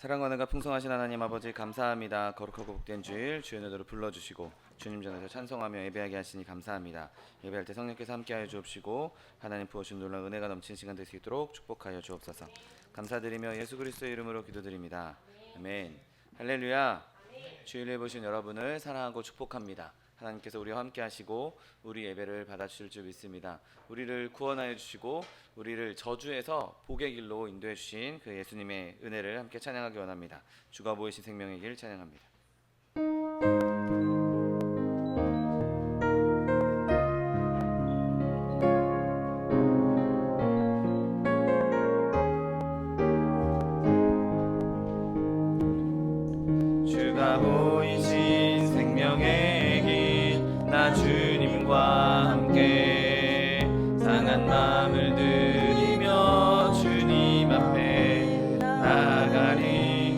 사랑과 은혜가 풍성하신 하나님 아버지 감사합니다. 거룩하고 복된 주일 주의 은혜로 불러주시고 주님 전에서 찬송하며 예배하게 하시니 감사합니다. 예배할 때 성령께서 함께하여 주옵시고 하나님 부어주신 놀라운 은혜가 넘치는 시간 될 수 있도록 축복하여 주옵소서. 감사드리며 예수 그리스도의 이름으로 기도드립니다. 아멘. 할렐루야. 주일에 보신 여러분을 사랑하고 축복합니다. 하나님께서 우리와 함께 하시고 우리 예배를 받아주실 줄 믿습니다. 우리를 구원하여 주시고 우리를 저주에서 복의 길로 인도해 주신 그 예수님의 은혜를 함께 찬양하기 원합니다. 주가 보이신 생명의 길 찬양합니다. 주가 보이신 생명의 길 나 주님과 함께 상한 마음을 들이며 주님 앞에 나가리.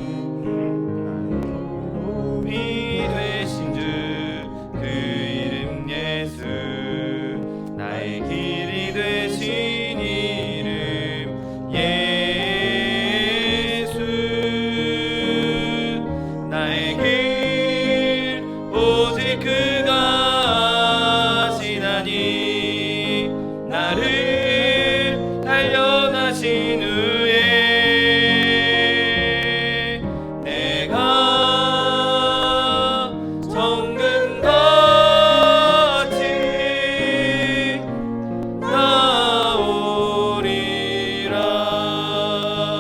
도움이 되신 주 그 이름 예수 나의 길이 되신 이름 예수 나의 길 오직 그가 하시나니 나를 단련하신 후에 내가 정금같이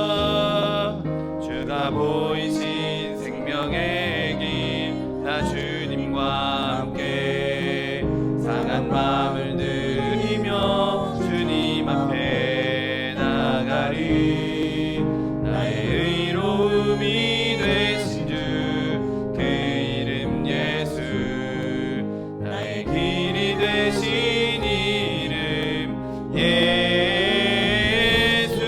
나오리라. 주가 보이신 생명의 길 나 주님과 함께 상한 마음을 들이며 주님 앞에 나가리. 나의 의로움이 되신 주 그 이름 예수 나의 길이 되신 이름 예수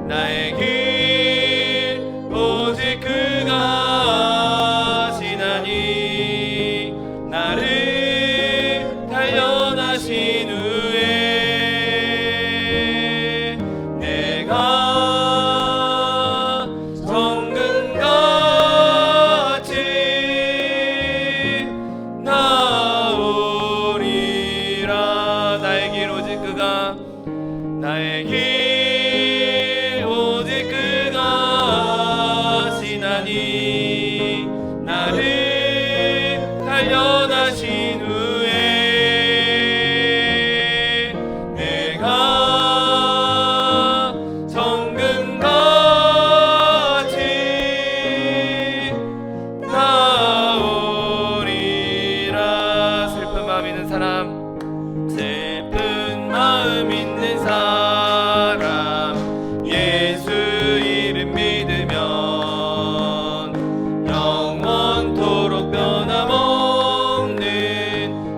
나의 길 오직 그가 하시나니 나를 단련하신 후에 내가 정금같이 나오리라. 나의 길 오직 그가 나의 길 오직 그가 하시나니 나를 단련하신 후에 내가 정금같이 나오리라. 슬픈 마음 있는 사람 슬픈 마음 있는 사람 예수 이름 믿으면 영원토록 변함없는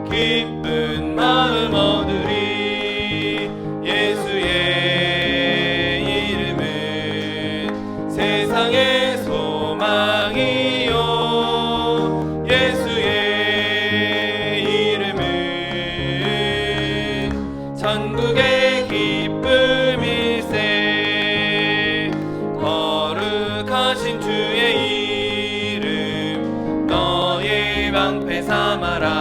기쁜 마음 얻으리. 예수의 이름은 세상의 소망이요 예수의 이름은 천국의 기쁨일세. 거룩하신 주의 이름 너의 방패 삼아라.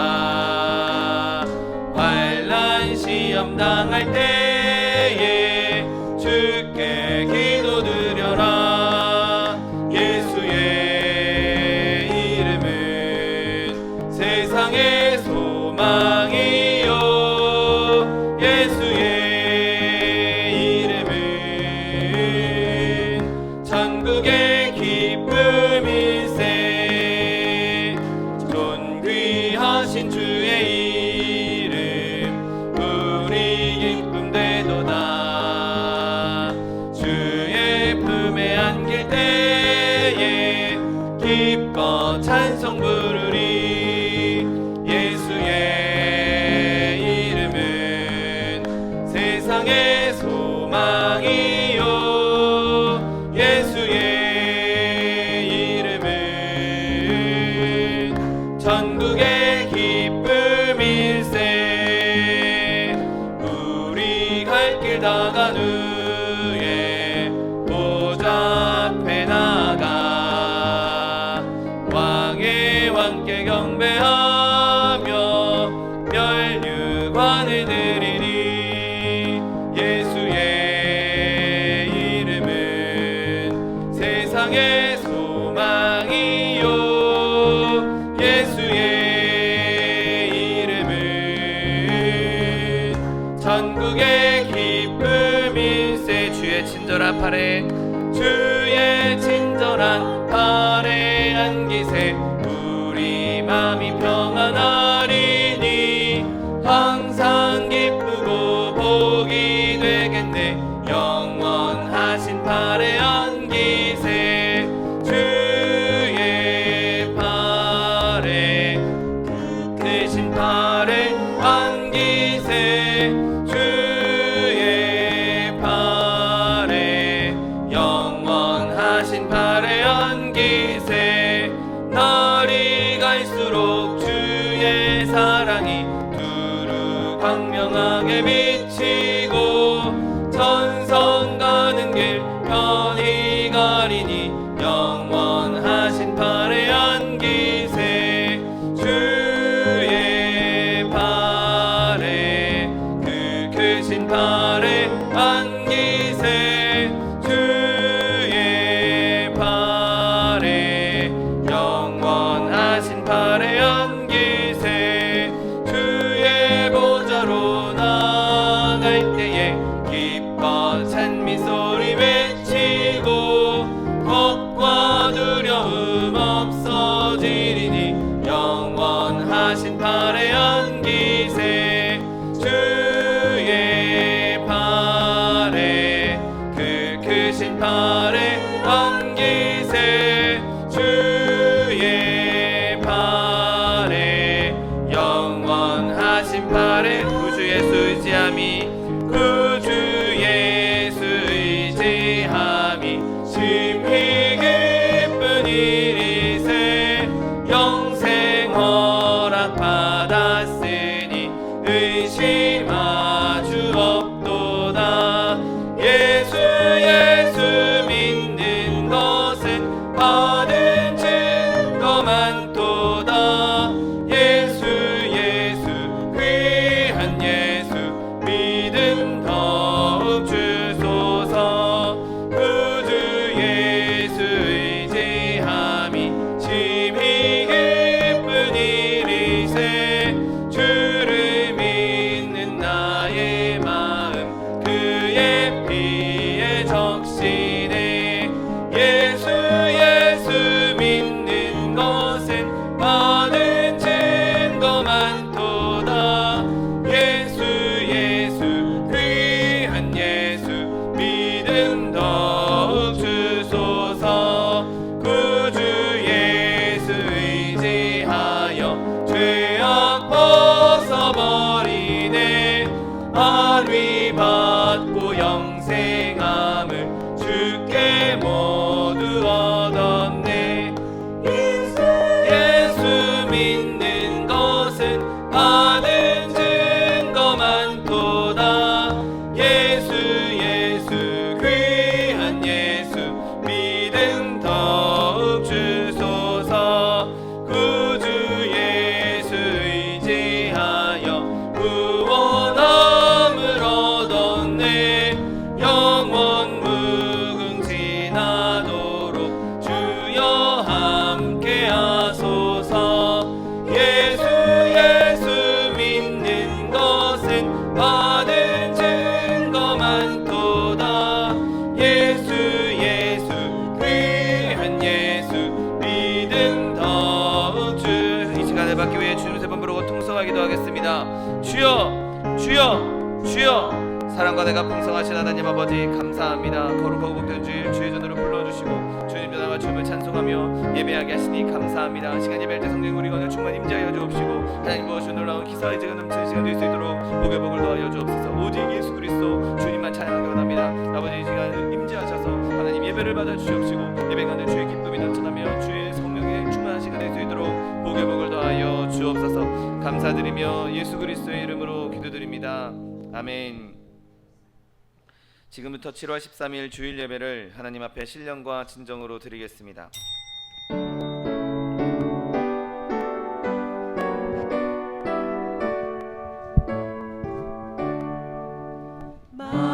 환난 시험 당할 때에 주께 기도드려라. 예수의 이름은 세상의 소망이요 예수의 이름은 천국의 기쁨일세. 존귀하신 주의 이름 우리 기쁨 되도다. 주 친절한 팔에 주의 친절한 팔에 안기세 우리 맘이 평안하리니 항상 기쁘고 복이 되겠네 영원하신 팔에 안기세 주의 팔에 그 크신 팔에 안기세 주의 팔에 영원하신 팔에 안기세 날이 갈수록 주의 사랑이 두루 광명하게 비치고 천성 가는 길 편히 가리니 영원하신 팔에 안기세 주의 팔에 그 크신 팔에 안기세 주의 팔에 영원하신 팔에 안기세 주의 보좌로 나갈 때에 기뻐 찬미소리 외치고 겁과 두려움 없어지리니 영원하신 팔에 안기세 주의 팔에 그 크신 팔에 안기세 주의 팔에 영원하신 팔에 구주 예수 의지함이 구주 예수 의지함이 심히 기쁜 일이세 영생 허락 받았으니 의심하주 없도다 예수 믿는 것은 받은 증거 많도다 예수 귀한 예수 믿음 더욱 주소서 구주 예수 의지함이 심히 기쁜 일이세 주를 믿는 나의 마음 그의 피에 적시네 예수 믿는 것은 받은 증거 많도다 예수 귀한 예수 믿음 더욱 주소서 구주 예수 의지하여 죄악 벗어버리네 안위 받고 영생함을 주께 모두 얻었네 예수 믿는 것은 받은 증거 많도다 예수 귀한 예수 믿음 더욱 주소서 구주 예수 의지하여 구원함을 얻었네 영원 무궁지나도록 주여 함께 하소서 예수 믿는 것은 받은 증거 많도다 예수 귀한 예수 믿음 더욱 이 시간을 받기 위해 주님 세 번 부르고 통성하기도 하겠습니다. 주여 주여 주여 사랑과 내가 풍성하신 하나님 아버지 감사합니다. 거룩하고 복된 주일 주의 전으로 불러주시고 주님 전화와 춤을 찬송하며 예배하게 하시니 감사합니다. 시간 예배할 때 성령 우리 건을 충만히 임재하여 주옵시고 하나님 무엇이 놀라운 기사의 제가 넘치는 시간 될 수 있도록 복의 복을 더하여 주옵소서. 오직 예수 그리스도 주님만 찬양하기 원합니다. 아버지 이 시간 임재하셔서 하나님 예배를 받아 주시옵시고 예배 가운데 주의 기쁨이 넘쳐나며 주의 성령의 충만한 시간 될 수 있도록 복의 복을 더하여 주옵소서. 감사드리며 예수 그리스도의 이름으로 기도드립니다. 아멘. 지금부터 7월 13일 주일 예배를 하나님 앞에 신령과 진정으로 드리겠습니다.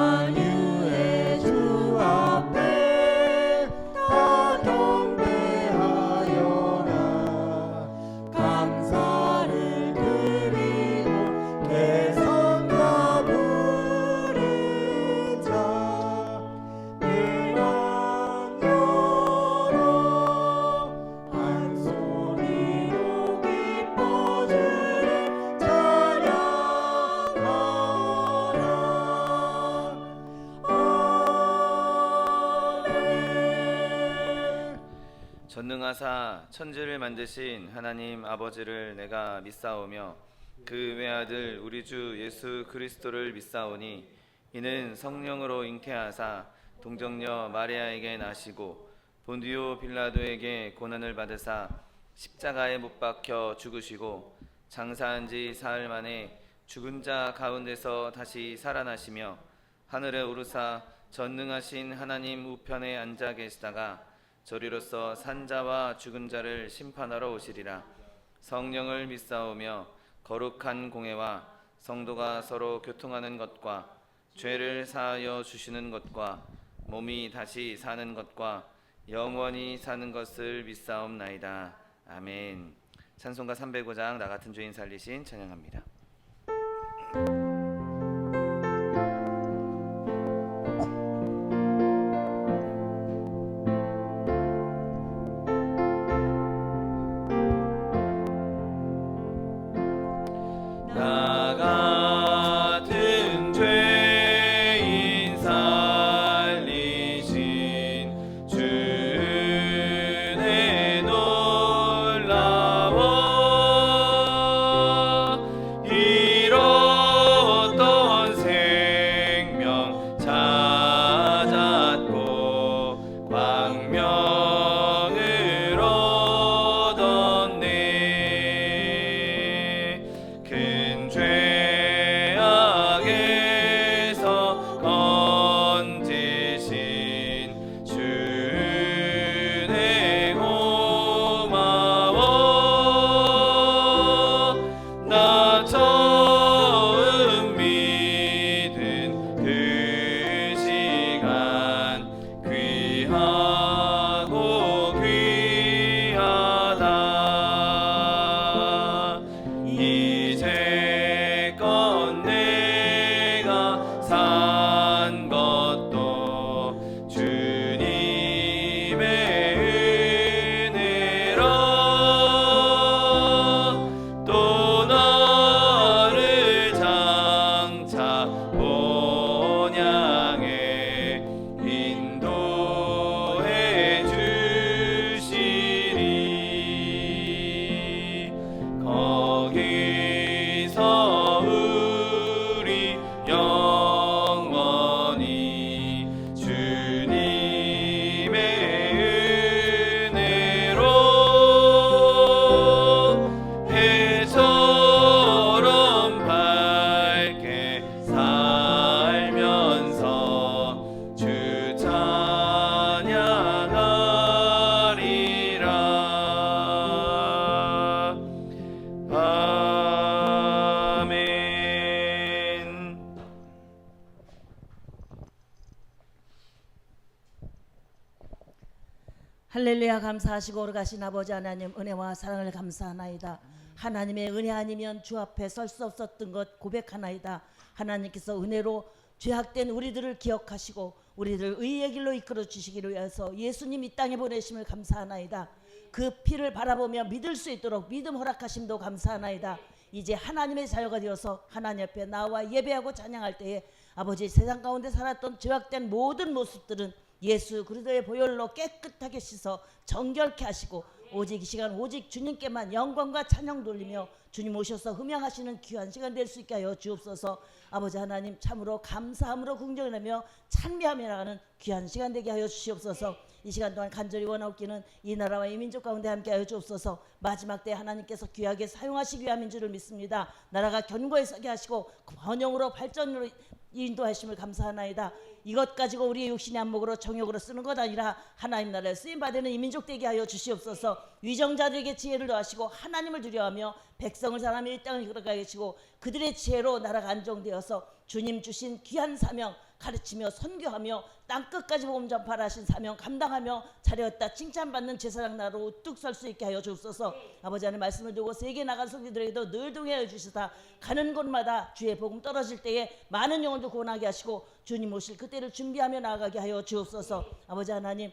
만유의 주 앞에 다 경배하여라 감사를 드리고 대성과 부르자 내 전능하사 천지를 만드신 하나님 아버지를 내가 믿사오며 그 외아들 우리 주 예수 그리스도를 믿사오니 이는 성령으로 잉태하사 동정녀 마리아에게 나시고 본디오 빌라도에게 고난을 받으사 십자가에 못 박혀 죽으시고 장사한 지 사흘 만에 죽은 자 가운데서 다시 살아나시며 하늘에 오르사 전능하신 하나님 우편에 앉아 계시다가 저리로서 산자와 죽은 자를 심판하러 오시리라. 성령을 믿사오며 거룩한 공회와 성도가 서로 교통하는 것과 죄를 사하여 주시는 것과 몸이 다시 사는 것과 영원히 사는 것을 믿사옵나이다. 아멘. 찬송가 305장 나 같은 죄인 살리신 찬양합니다. 나 같은 죄인 살리신 주은혜 놀라워 잃었던 생명 찾았고 광명을 얻었네. 큰 죄악에서 건지신 주은혜 고마워. 나 처음 믿은 그 시간 귀하고 귀하다. 이제껏 내가 산 것도 주님의 은혜로 또 너를 장차 본향에 인도해 주시리. 거기서 우리 영원히 주님의 은혜로 해처럼 밝게 살면서 주 찬양하리라. 아멘. 할렐루야. 감사하시고 오르가신 아버지 하나님, 은혜와 사랑을 감사하나이다. 하나님의 은혜 아니면 주 앞에 설 수 없었던 것 고백하나이다. 하나님께서 은혜로 죄악된 우리들을 기억하시고 우리를 의의 길로 이끌어 주시기를 위해서 예수님 이 땅에 보내심을 감사하나이다. 그 피를 바라보며 믿을 수 있도록 믿음 허락하심도 감사하나이다. 이제 하나님의 자녀가 되어서 하나님 앞에 나와 예배하고 찬양할 때에 아버지, 세상 가운데 살았던 죄악된 모든 모습들은 예수 그리스도의 보혈로 깨끗하게 씻어 정결케 하시고 오직 이 시간 오직 주님께만 영광과 찬양 돌리며 주님 오셔서 흠양하시는 귀한 시간 될 수 있게 하여 주옵소서. 아버지 하나님, 참으로 감사함으로 긍정하며 찬미하며 나가는 귀한 시간 되게 하여 주시옵소서. 이 시간 동안 간절히 원하옵기는 이 나라와 이 민족 가운데 함께 하여 주옵소서. 마지막 때 하나님께서 귀하게 사용하시기 위함인 줄을 믿습니다. 나라가 견고히 서게 하시고 번영으로 발전으로 인도하심을 감사하나이다. 이것 가지고 우리의 육신의 안목으로 정욕으로 쓰는 것 아니라 하나님 나라에 쓰임받는 이 민족 되게 하여 주시옵소서. 위정자들에게 지혜를 더하시고 하나님을 두려워하며 백성을 사람이 이 땅을 이끌어가게 하시고 그들의 지혜로 나라가 안정되어서 주님 주신 귀한 사명 가르치며 선교하며 땅끝까지 복음 전파를 하신 사명 감당하며 잘하였다 칭찬받는 제사장 나라로 우뚝 설 수 있게 하여 주옵소서. 아버지 하나님 말씀을 두고 세계 나간 성도들에게도 늘 동행하여 주시사 가는 곳마다 주의 복음 떨어질 때에 많은 영혼도 구원하게 하시고 주님 오실 그때를 준비하며 나아가게 하여 주옵소서. 아버지 하나님,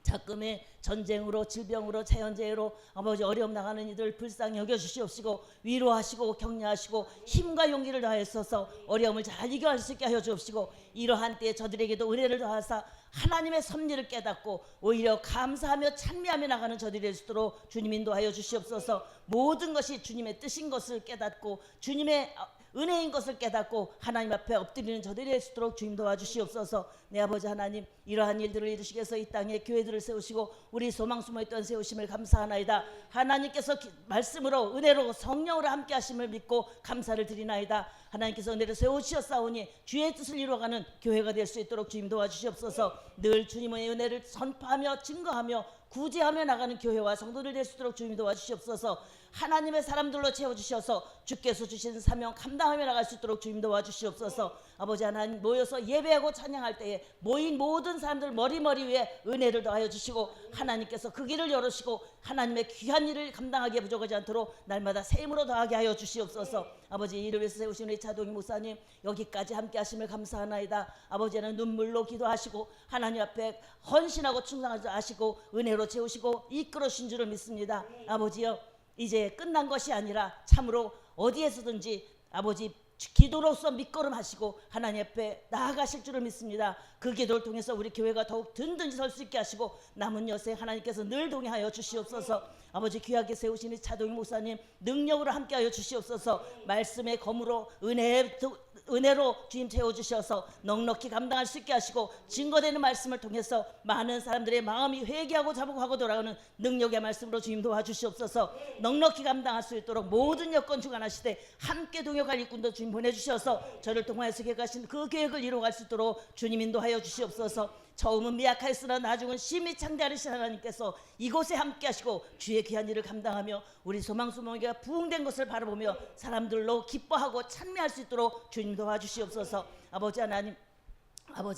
자금의 전쟁으로 질병으로 자연재해로 아버지 어려움 나가는 이들 불쌍히 여겨주시옵시고 위로하시고 격려하시고 힘과 용기를 다하셔서 어려움을 잘 이겨갈 수 있게 하여 주옵시고 이러한 때에 저들에게도 은혜를 더하사 하나님의 섭리를 깨닫고 오히려 감사하며 찬미하며 나가는 저들이 될 수 있도록 주님 인도하여 주시옵소서. 모든 것이 주님의 뜻인 것을 깨닫고 주님의 은혜인 것을 깨닫고 하나님 앞에 엎드리는 저들이 될 수 있도록 주님 도와주시옵소서. 내 아버지 하나님, 이러한 일들을 이루시기 위해서 이 땅에 교회들을 세우시고 우리 소망 숨어있던 세우심을 감사하나이다. 하나님께서 말씀으로 은혜로 성령으로 함께 하심을 믿고 감사를 드리나이다. 하나님께서 은혜를 세우시었사오니 주의 뜻을 이루어가는 교회가 될 수 있도록 주님 도와주시옵소서. 늘 주님의 은혜를 선포하며 증거하며 구제하며 나가는 교회와 성도들 될 수 있도록 주님 도와주시옵소서. 하나님의 사람들로 채워주셔서 주께서 주신 사명 감당하며 나갈 수 있도록 주님 도와주시옵소서. 아버지 하나님, 모여서 예배하고 찬양할 때에 모인 모든 사람들 머리 위에 은혜를 더하여 주시고 하나님께서 그 길을 열으시고 하나님의 귀한 일을 감당하기에 부족하지 않도록 날마다 새 힘으로 더하게 하여 주시옵소서. 아버지, 이를 위해서 세우신 우리 차동희 목사님 여기까지 함께 하심을 감사하나이다. 아버지는 눈물로 기도하시고 하나님 앞에 헌신하고 충성하시고 은혜로 채우시고 이끌어 주신 줄을 믿습니다. 아버지여, 이제 끝난 것이 아니라 참으로 어디에서든지 아버지 기도로서 밑거름하시고 하나님 앞에 나아가실 줄을 믿습니다. 그 기도를 통해서 우리 교회가 더욱 든든히 설 수 있게 하시고 남은 여생 하나님께서 늘 동행하여 주시옵소서. 아버지, 귀하게 세우신 이 차동희 목사님 능력으로 함께하여 주시옵소서. 말씀의 검으로 은혜로 주님 채워주셔서 넉넉히 감당할 수 있게 하시고 증거되는 말씀을 통해서 많은 사람들의 마음이 회개하고 자복하고 돌아가는 능력의 말씀으로 주님 도와주시옵소서. 넉넉히 감당할 수 있도록 모든 여건 주관하시되 함께 동역할 일꾼도 주님 보내주셔서 저를 통하여서 계획하신 그 계획을 이루어갈 수 있도록 주님 인도하여 주시옵소서. 처음은 미약하였으나 나중은 심히 창대하신 하나님께서 이곳에 함께 하시고 주의 귀한 일을 감당하며 우리 소망수명이가 부흥된 것을 바라보며 사람들로 기뻐하고 찬미할 수 있도록 주님 도와주시옵소서. 아버지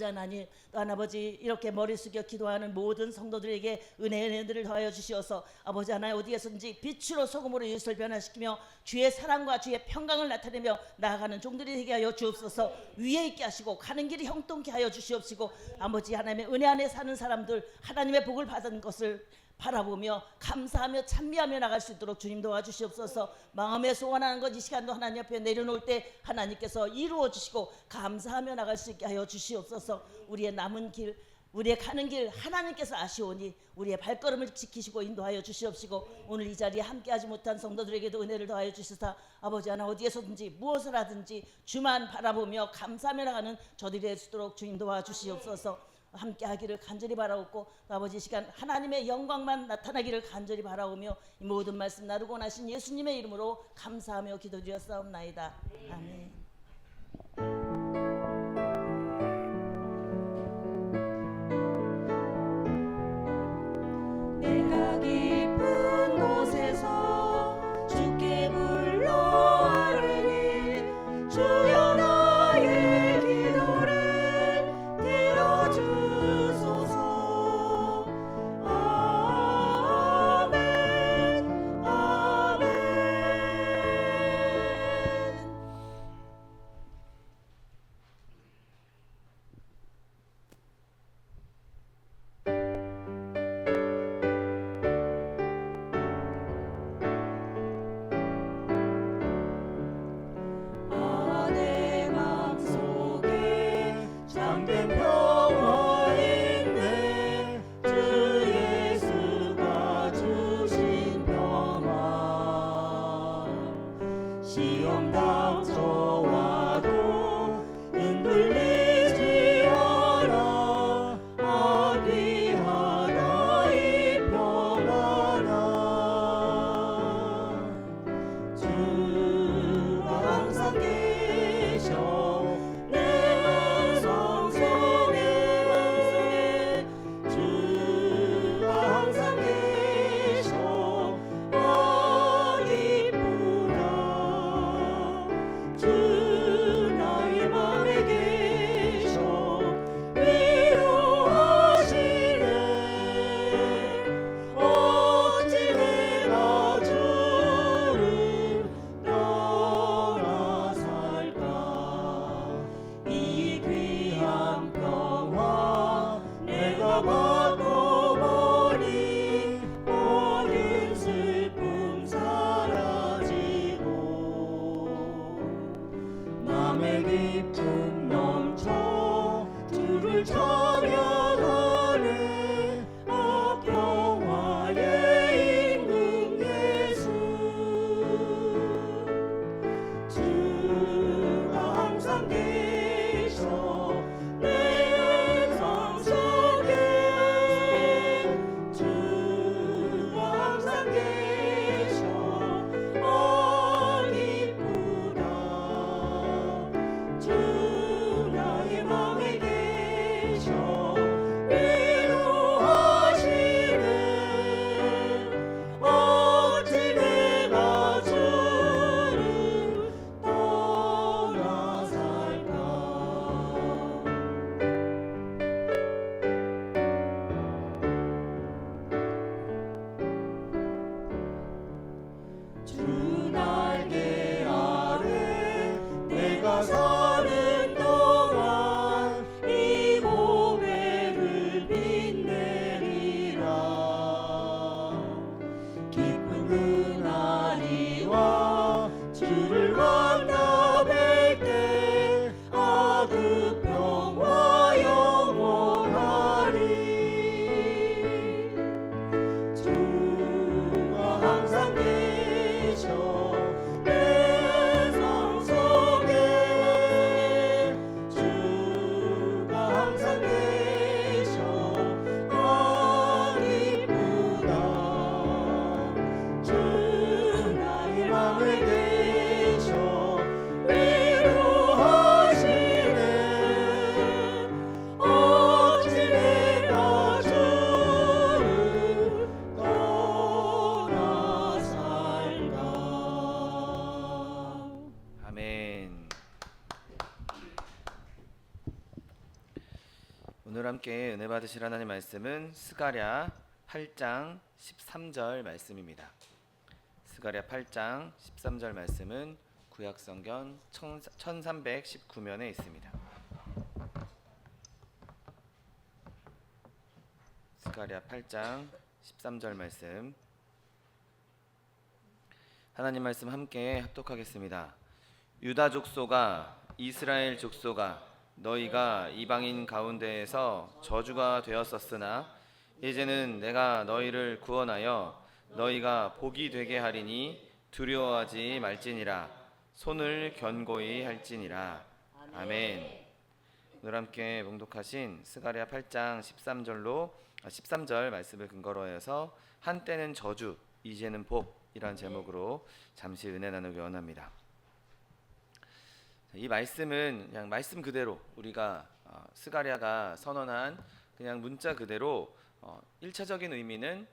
하나님, 또한 아버지, 이렇게 머리 숙여 기도하는 모든 성도들에게 은혜들을 더하여 주시어서 아버지 하나님, 어디에서든지 빛으로 소금으로 이웃을 변화시키며 주의 사랑과 주의 평강을 나타내며 나아가는 종들이 되게 하여 주옵소서. 위에 있게 하시고 가는 길이 형통케 하여 주시옵시고 아버지 하나님의 은혜 안에 사는 사람들 하나님의 복을 받은 것을 바라보며 감사하며 찬미하며 나갈 수 있도록 주님 도와주시옵소서. 마음에 소원하는 것 이 시간도 하나님 앞에 내려놓을 때 하나님께서 이루어 주시고 감사하며 나갈 수 있게 하여 주시옵소서. 우리의 남은 길, 우리의 가는 길 하나님께서 아시오니 우리의 발걸음을 지키시고 인도하여 주시옵시고 오늘 이 자리에 함께하지 못한 성도들에게도 은혜를 더하여 주시사 아버지 하나 어디에서든지 무엇을 하든지 주만 바라보며 감사하며 나가는 저들이 될 수 있도록 주님 도와주시옵소서. 함께 하기를 간절히 바라옵고 아버지 시간 하나님의 영광만 나타나기를 간절히 바라오며 이 모든 말씀 나누고 나신 예수님의 이름으로 감사하며 기도드렸사옵나이다. 아멘. 내가 깊은 곳에서 주께 불러 아뢰니 주여 나의 기도를 들어주소서. 아멘 아멘. 함께 은혜 받으실 하나님 말씀은 스가랴 8장 13절 말씀입니다. 스가랴 8장 13절 말씀은 구약성경 1319면에 있습니다. 스가랴 8장 13절 말씀, 하나님 말씀 함께 합독하겠습니다. 유다 족속아, 이스라엘 족속아, 너희가 이방인 가운데에서 저주가 되었었으나 이제는 내가 너희를 구원하여 너희가 복이 되게 하리니 두려워하지 말지니라. 손을 견고히 할지니라. 아멘. 오늘 함께 봉독하신 스가랴 8장 13절 말씀을 근거로 해서 한때는 저주, 이제는 복이란 제목으로 잠시 은혜 나누기 원합니다. 이 말씀은 그냥 말씀 그대로 우리가 스가랴가 선언한 그냥 문자 그대로 1차적인 의미는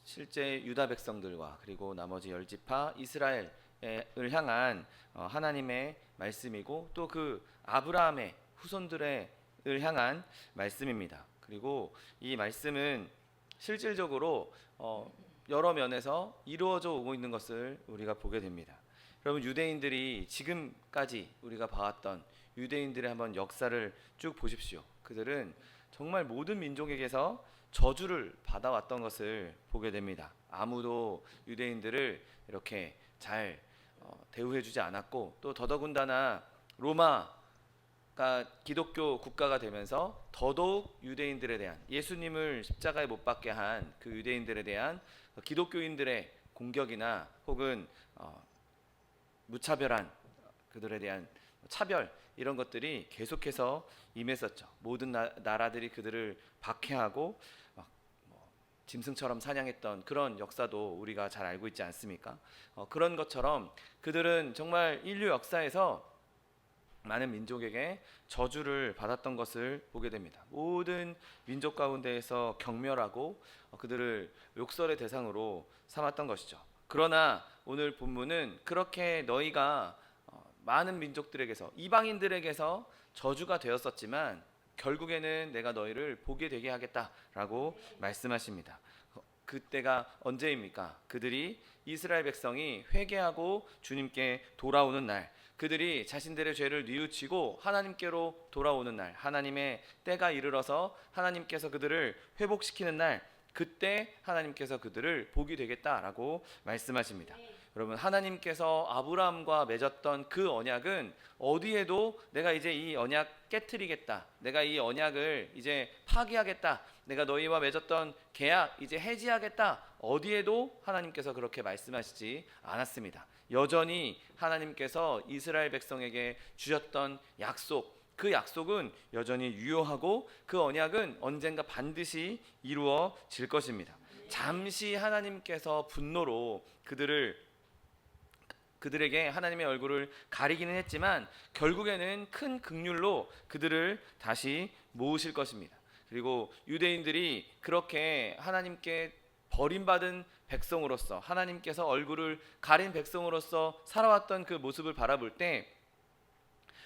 실제 유다 백성들과 그리고 나머지 10지파 이스라엘을 향한 하나님의 말씀이고 또 그 아브라함의 후손들을 향한 말씀입니다. 그리고 이 말씀은 실질적으로 여러 면에서 이루어져 오고 있는 것을 우리가 보게 됩니다. 여러분, 유대인들이 지금까지 우리가 봐왔던 유대인들의 한번 역사를 쭉 보십시오. 그들은 정말 모든 민족에게서 저주를 받아왔던 것을 보게 됩니다. 아무도 유대인들을 이렇게 잘 대우해주지 않았고, 또 더더군다나 로마가 기독교 국가가 되면서 더더욱 유대인들에 대한, 예수님을 십자가에 못 박게 한 그 유대인들에 대한 기독교인들의 공격이나 혹은 무차별한 그들에 대한 차별, 이런 것들이 계속해서 임했었죠. 모든 나라들이 그들을 박해하고 짐승처럼 사냥했던 그런 역사도 우리가 잘 알고 있지 않습니까? 그런 것처럼 그들은 정말 인류 역사에서 많은 민족에게 저주를 받았던 것을 보게 됩니다. 모든 민족 가운데에서 경멸하고 그들을 욕설의 대상으로 삼았던 것이죠. 그러나 오늘 본문은 그렇게 너희가 많은 민족들에게서, 이방인들에게서 저주가 되었었지만 결국에는 내가 너희를 복이 되게 하겠다라고 말씀하십니다. 그때가 언제입니까? 그들이, 이스라엘 백성이 회개하고 주님께 돌아오는 날, 그들이 자신들의 죄를 뉘우치고 하나님께로 돌아오는 날, 하나님의 때가 이르러서 하나님께서 그들을 회복시키는 날, 그때 하나님께서 그들을 복이 되겠다라고 말씀하십니다. 여러분, 하나님께서 아브라함과 맺었던 그 언약은 어디에도 내가 이제 이 언약 깨트리겠다, 내가 이 언약을 이제 파기하겠다, 내가 너희와 맺었던 계약 이제 해지하겠다, 어디에도 하나님께서 그렇게 말씀하시지 않았습니다. 여전히 하나님께서 이스라엘 백성에게 주셨던 약속, 그 약속은 여전히 유효하고 그 언약은 언젠가 반드시 이루어질 것입니다. 잠시 하나님께서 분노로 그들에게 하나님의 얼굴을 가리기는 했지만 결국에는 큰 긍휼로 그들을 다시 모으실 것입니다. 그리고 유대인들이 그렇게 하나님께 버림받은 백성으로서, 하나님께서 얼굴을 가린 백성으로서 살아왔던 그 모습을 바라볼 때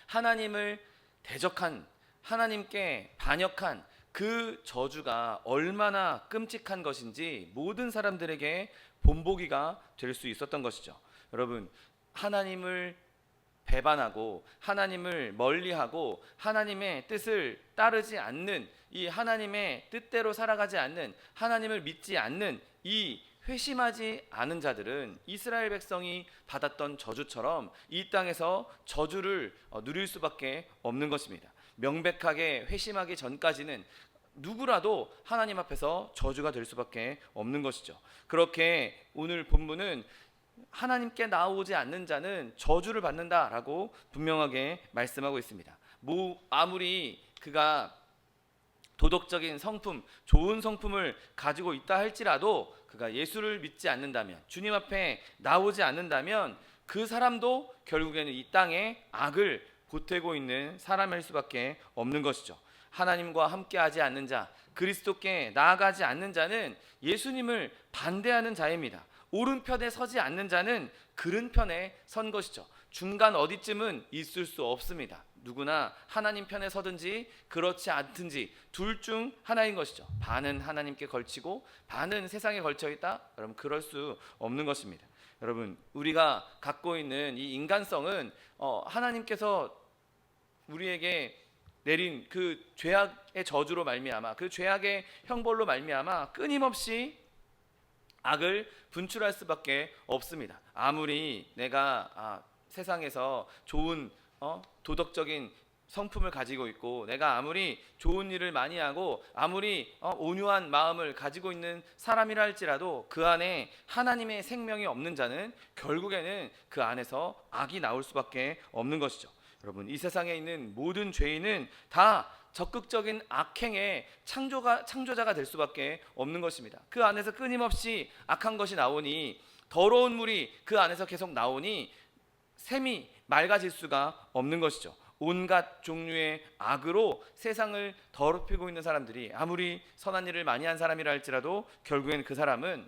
하나님을 대적한, 하나님께 반역한 그 저주가 얼마나 끔찍한 것인지 모든 사람들에게 본보기가 될 수 있었던 것이죠. 여러분, 하나님을 배반하고 하나님을 멀리하고 하나님의 뜻을 따르지 않는, 이 하나님의 뜻대로 살아가지 않는, 하나님을 믿지 않는 이 회심하지 않은 자들은 이스라엘 백성이 받았던 저주처럼 이 땅에서 저주를 누릴 수밖에 없는 것입니다. 명백하게 회심하기 전까지는 누구라도 하나님 앞에서 저주가 될 수밖에 없는 것이죠. 그렇게 오늘 본문은 하나님께 나오지 않는 자는 저주를 받는다라고 분명하게 말씀하고 있습니다. 아무리 그가 도덕적인 성품, 좋은 성품을 가지고 있다 할지라도 그가 예수를 믿지 않는다면, 주님 앞에 나오지 않는다면 그 사람도 결국에는 이 땅에 악을 보태고 있는 사람일 수밖에 없는 것이죠. 하나님과 함께하지 않는 자, 그리스도께 나아가지 않는 자는 예수님을 반대하는 자입니다. 오른편에 서지 않는 자는 그른 편에 선 것이죠. 중간 어디쯤은 있을 수 없습니다. 누구나 하나님 편에 서든지 그렇지 않든지 둘 중 하나인 것이죠. 반은 하나님께 걸치고 반은 세상에 걸쳐 있다. 여러분 그럴 수 없는 것입니다. 여러분 우리가 갖고 있는 이 인간성은 하나님께서 우리에게 내린 그 죄악의 저주로 말미암아 그 죄악의 형벌로 말미암아 끊임없이 악을 분출할 수밖에 없습니다. 아무리 내가 세상에서 좋은 도덕적인 성품을 가지고 있고 내가 아무리 좋은 일을 많이 하고 아무리 온유한 마음을 가지고 있는 사람이라 할지라도 그 안에 하나님의 생명이 없는 자는 결국에는 그 안에서 악이 나올 수밖에 없는 것이죠. 여러분 이 세상에 있는 모든 죄인은 다 적극적인 악행의 창조자가 될 수밖에 없는 것입니다. 그 안에서 끊임없이 악한 것이 나오니 더러운 물이 그 안에서 계속 나오니 샘이 맑아질 수가 없는 것이죠. 온갖 종류의 악으로 세상을 더럽히고 있는 사람들이 아무리 선한 일을 많이 한 사람이라 할지라도 결국엔 그 사람은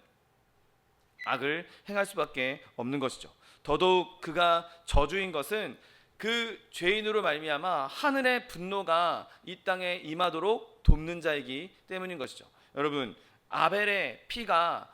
악을 행할 수밖에 없는 것이죠. 더더욱 그가 저주인 것은 그 죄인으로 말미암아 하늘의 분노가 이 땅에 임하도록 돕는 자이기 때문인 것이죠. 여러분 아벨의 피가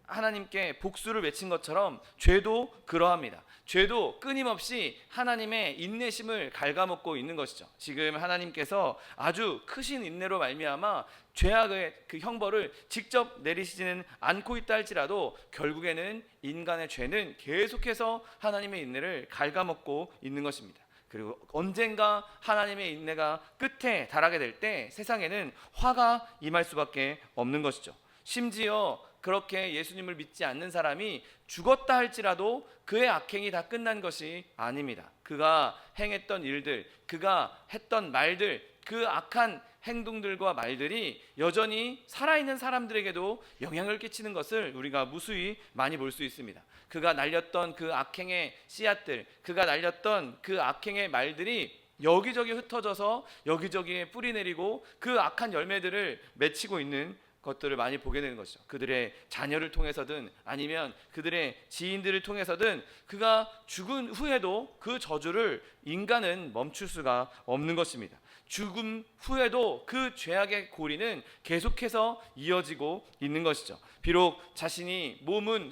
하나님께 복수를 외친 것처럼 죄도 그러합니다. 죄도 끊임없이 하나님의 인내심을 갉아먹고 있는 것이죠. 지금 하나님께서 아주 크신 인내로 말미암아 죄악의 그 형벌을 직접 내리시지는 않고 있다 할지라도 결국에는 인간의 죄는 계속해서 하나님의 인내를 갉아먹고 있는 것입니다. 그리고 언젠가 하나님의 인내가 끝에 달하게 될 때 세상에는 화가 임할 수밖에 없는 것이죠. 심지어 그렇게 예수님을 믿지 않는 사람이 죽었다 할지라도 그의 악행이 다 끝난 것이 아닙니다. 그가 행했던 일들, 그가 했던 말들, 그 악한 행동들과 말들이 여전히 살아있는 사람들에게도 영향을 끼치는 것을 우리가 무수히 많이 볼 수 있습니다. 그가 날렸던 그 악행의 씨앗들, 그가 날렸던 그 악행의 말들이 여기저기 흩어져서 여기저기에 뿌리 내리고 그 악한 열매들을 맺히고 있는 것들을 많이 보게 되는 것이죠. 그들의 자녀를 통해서든 아니면 그들의 지인들을 통해서든 그가 죽은 후에도 그 저주를 인간은 멈출 수가 없는 것입니다. 죽음 후에도 그 죄악의 고리는 계속해서 이어지고 있는 것이죠. 비록 자신이 몸은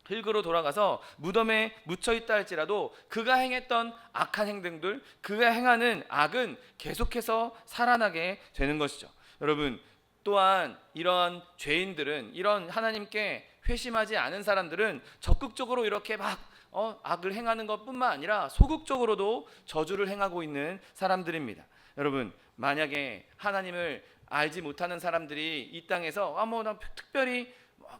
흙으로 돌아가서 무덤에 묻혀 있다 할지라도 그가 행했던 악한 행동들, 그가 행하는 악은 계속해서 살아나게 되는 것이죠. 여러분 또한 이런 죄인들은 이런 하나님께 회심하지 않은 사람들은 적극적으로 이렇게 막 악을 행하는 것뿐만 아니라 소극적으로도 저주를 행하고 있는 사람들입니다. 여러분 만약에 하나님을 알지 못하는 사람들이 이 땅에서 특별히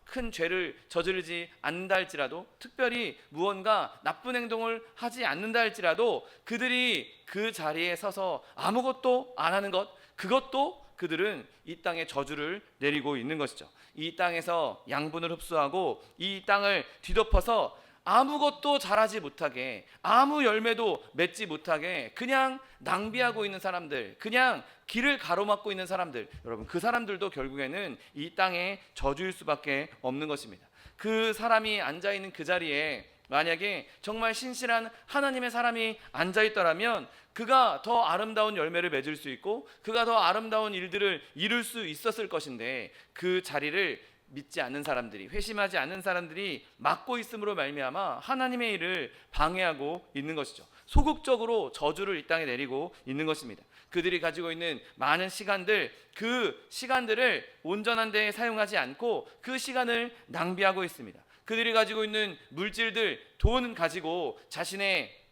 큰 죄를 저지르지 않는다 할지라도 특별히 무언가 나쁜 행동을 하지 않는다 할지라도 그들이 그 자리에 서서 아무것도 안 하는 것 그것도 그들은 이 땅에 저주를 내리고 있는 것이죠. 이 땅에서 양분을 흡수하고 이 땅을 뒤덮어서 아무것도 자라지 못하게 아무 열매도 맺지 못하게 그냥 낭비하고 있는 사람들, 그냥 길을 가로막고 있는 사람들, 여러분 그 사람들도 결국에는 이 땅의 저주일 수밖에 없는 것입니다. 그 사람이 앉아있는 그 자리에 만약에 정말 신실한 하나님의 사람이 앉아있더라면 그가 더 아름다운 열매를 맺을 수 있고 그가 더 아름다운 일들을 이룰 수 있었을 것인데 그 자리를 믿지 않는 사람들이, 회심하지 않는 사람들이 맡고 있음으로 말미암아 하나님의 일을 방해하고 있는 것이죠. 소극적으로 저주를 이 땅에 내리고 있는 것입니다. 그들이 가지고 있는 많은 시간들, 그 시간들을 온전한 데에 사용하지 않고 그 시간을 낭비하고 있습니다. 그들이 가지고 있는 물질들, 돈 가지고 자신의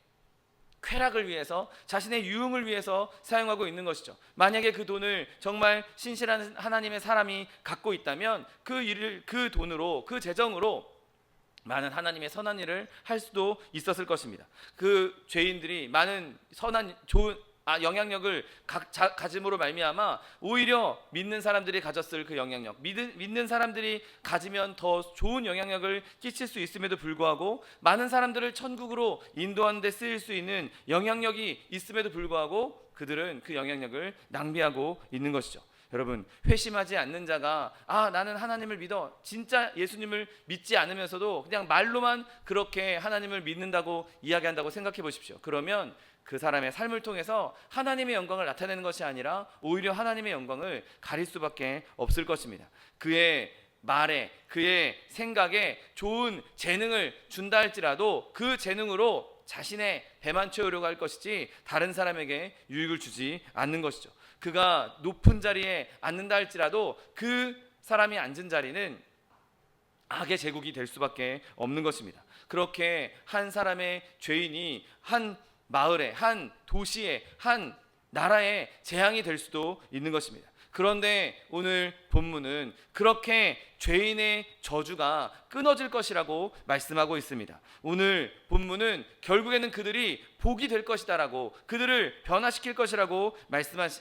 쾌락을 위해서, 자신의 유흥을 위해서 사용하고 있는 것이죠. 만약에 그 돈을 정말 신실한 하나님의 사람이 갖고 있다면 그 돈으로, 그 재정으로 많은 하나님의 선한 일을 할 수도 있었을 것입니다. 그 죄인들이 많은 선한 좋은 영향력을 가짐으로 말미암아 오히려 믿는 사람들이 가졌을 그 영향력, 믿는 사람들이 가지면 더 좋은 영향력을 끼칠 수 있음에도 불구하고 많은 사람들을 천국으로 인도하는 데 쓰일 수 있는 영향력이 있음에도 불구하고 그들은 그 영향력을 낭비하고 있는 것이죠. 여러분, 회심하지 않는 자가 나는 하나님을 믿어, 진짜 예수님을 믿지 않으면서도 그냥 말로만 그렇게 하나님을 믿는다고 이야기한다고 생각해 보십시오. 그러면 그 사람의 삶을 통해서 하나님의 영광을 나타내는 것이 아니라 오히려 하나님의 영광을 가릴 수밖에 없을 것입니다. 그의 말에, 그의 생각에 좋은 재능을 준다 할지라도 그 재능으로 자신의 배만 채우려고 할 것이지 다른 사람에게 유익을 주지 않는 것이죠. 그가 높은 자리에 앉는다 할지라도 그 사람이 앉은 자리는 악의 제국이 될 수밖에 없는 것입니다. 그렇게 한 사람의 죄인이 한 마을에, 한 도시에, 한 나라에 재앙이 될 수도 있는 것입니다. 그런데 오늘 본문은 그렇게 죄인의 저주가 끊어질 것이라고 말씀하고 있습니다. 오늘 본문은 결국에는 그들이 복이 될 것이다라고, 그들을 변화시킬 것이라고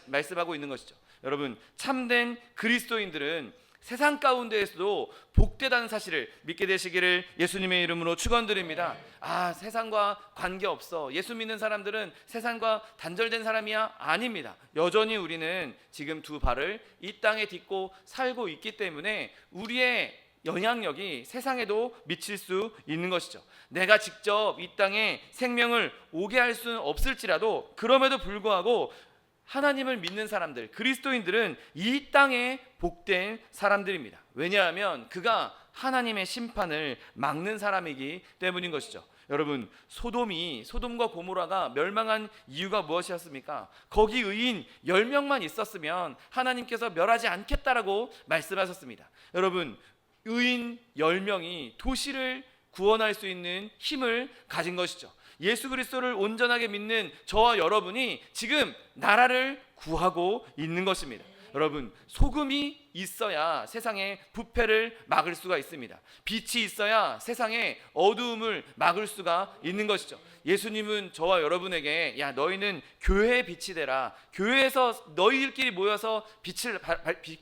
말씀하고 있는 것이죠. 여러분, 참된 그리스도인들은 세상 가운데에서도 복되다는 사실을 믿게 되시기를 예수님의 이름으로 축원드립니다. 세상과 관계없어, 예수 믿는 사람들은 세상과 단절된 사람이야? 아닙니다. 여전히 우리는 지금 두 발을 이 땅에 딛고 살고 있기 때문에 우리의 영향력이 세상에도 미칠 수 있는 것이죠. 내가 직접 이 땅에 생명을 오게 할 수는 없을지라도 그럼에도 불구하고 하나님을 믿는 사람들, 그리스도인들은 이 땅에 복된 사람들입니다. 왜냐하면 그가 하나님의 심판을 막는 사람이기 때문인 것이죠. 여러분, 소돔과 고모라가 멸망한 이유가 무엇이었습니까? 거기 의인 10명만 있었으면 하나님께서 멸하지 않겠다라고 말씀하셨습니다. 여러분, 의인 10명이 도시를 구원할 수 있는 힘을 가진 것이죠. 예수 그리스도를 온전하게 믿는 저와 여러분이 지금 나라를 구하고 있는 것입니다. 여러분, 소금이 있어야 세상의 부패를 막을 수가 있습니다. 빛이 있어야 세상의 어두움을 막을 수가 있는 것이죠. 예수님은 저와 여러분에게 너희는 교회의 빛이 되라, 교회에서 너희들끼리 모여서 빛을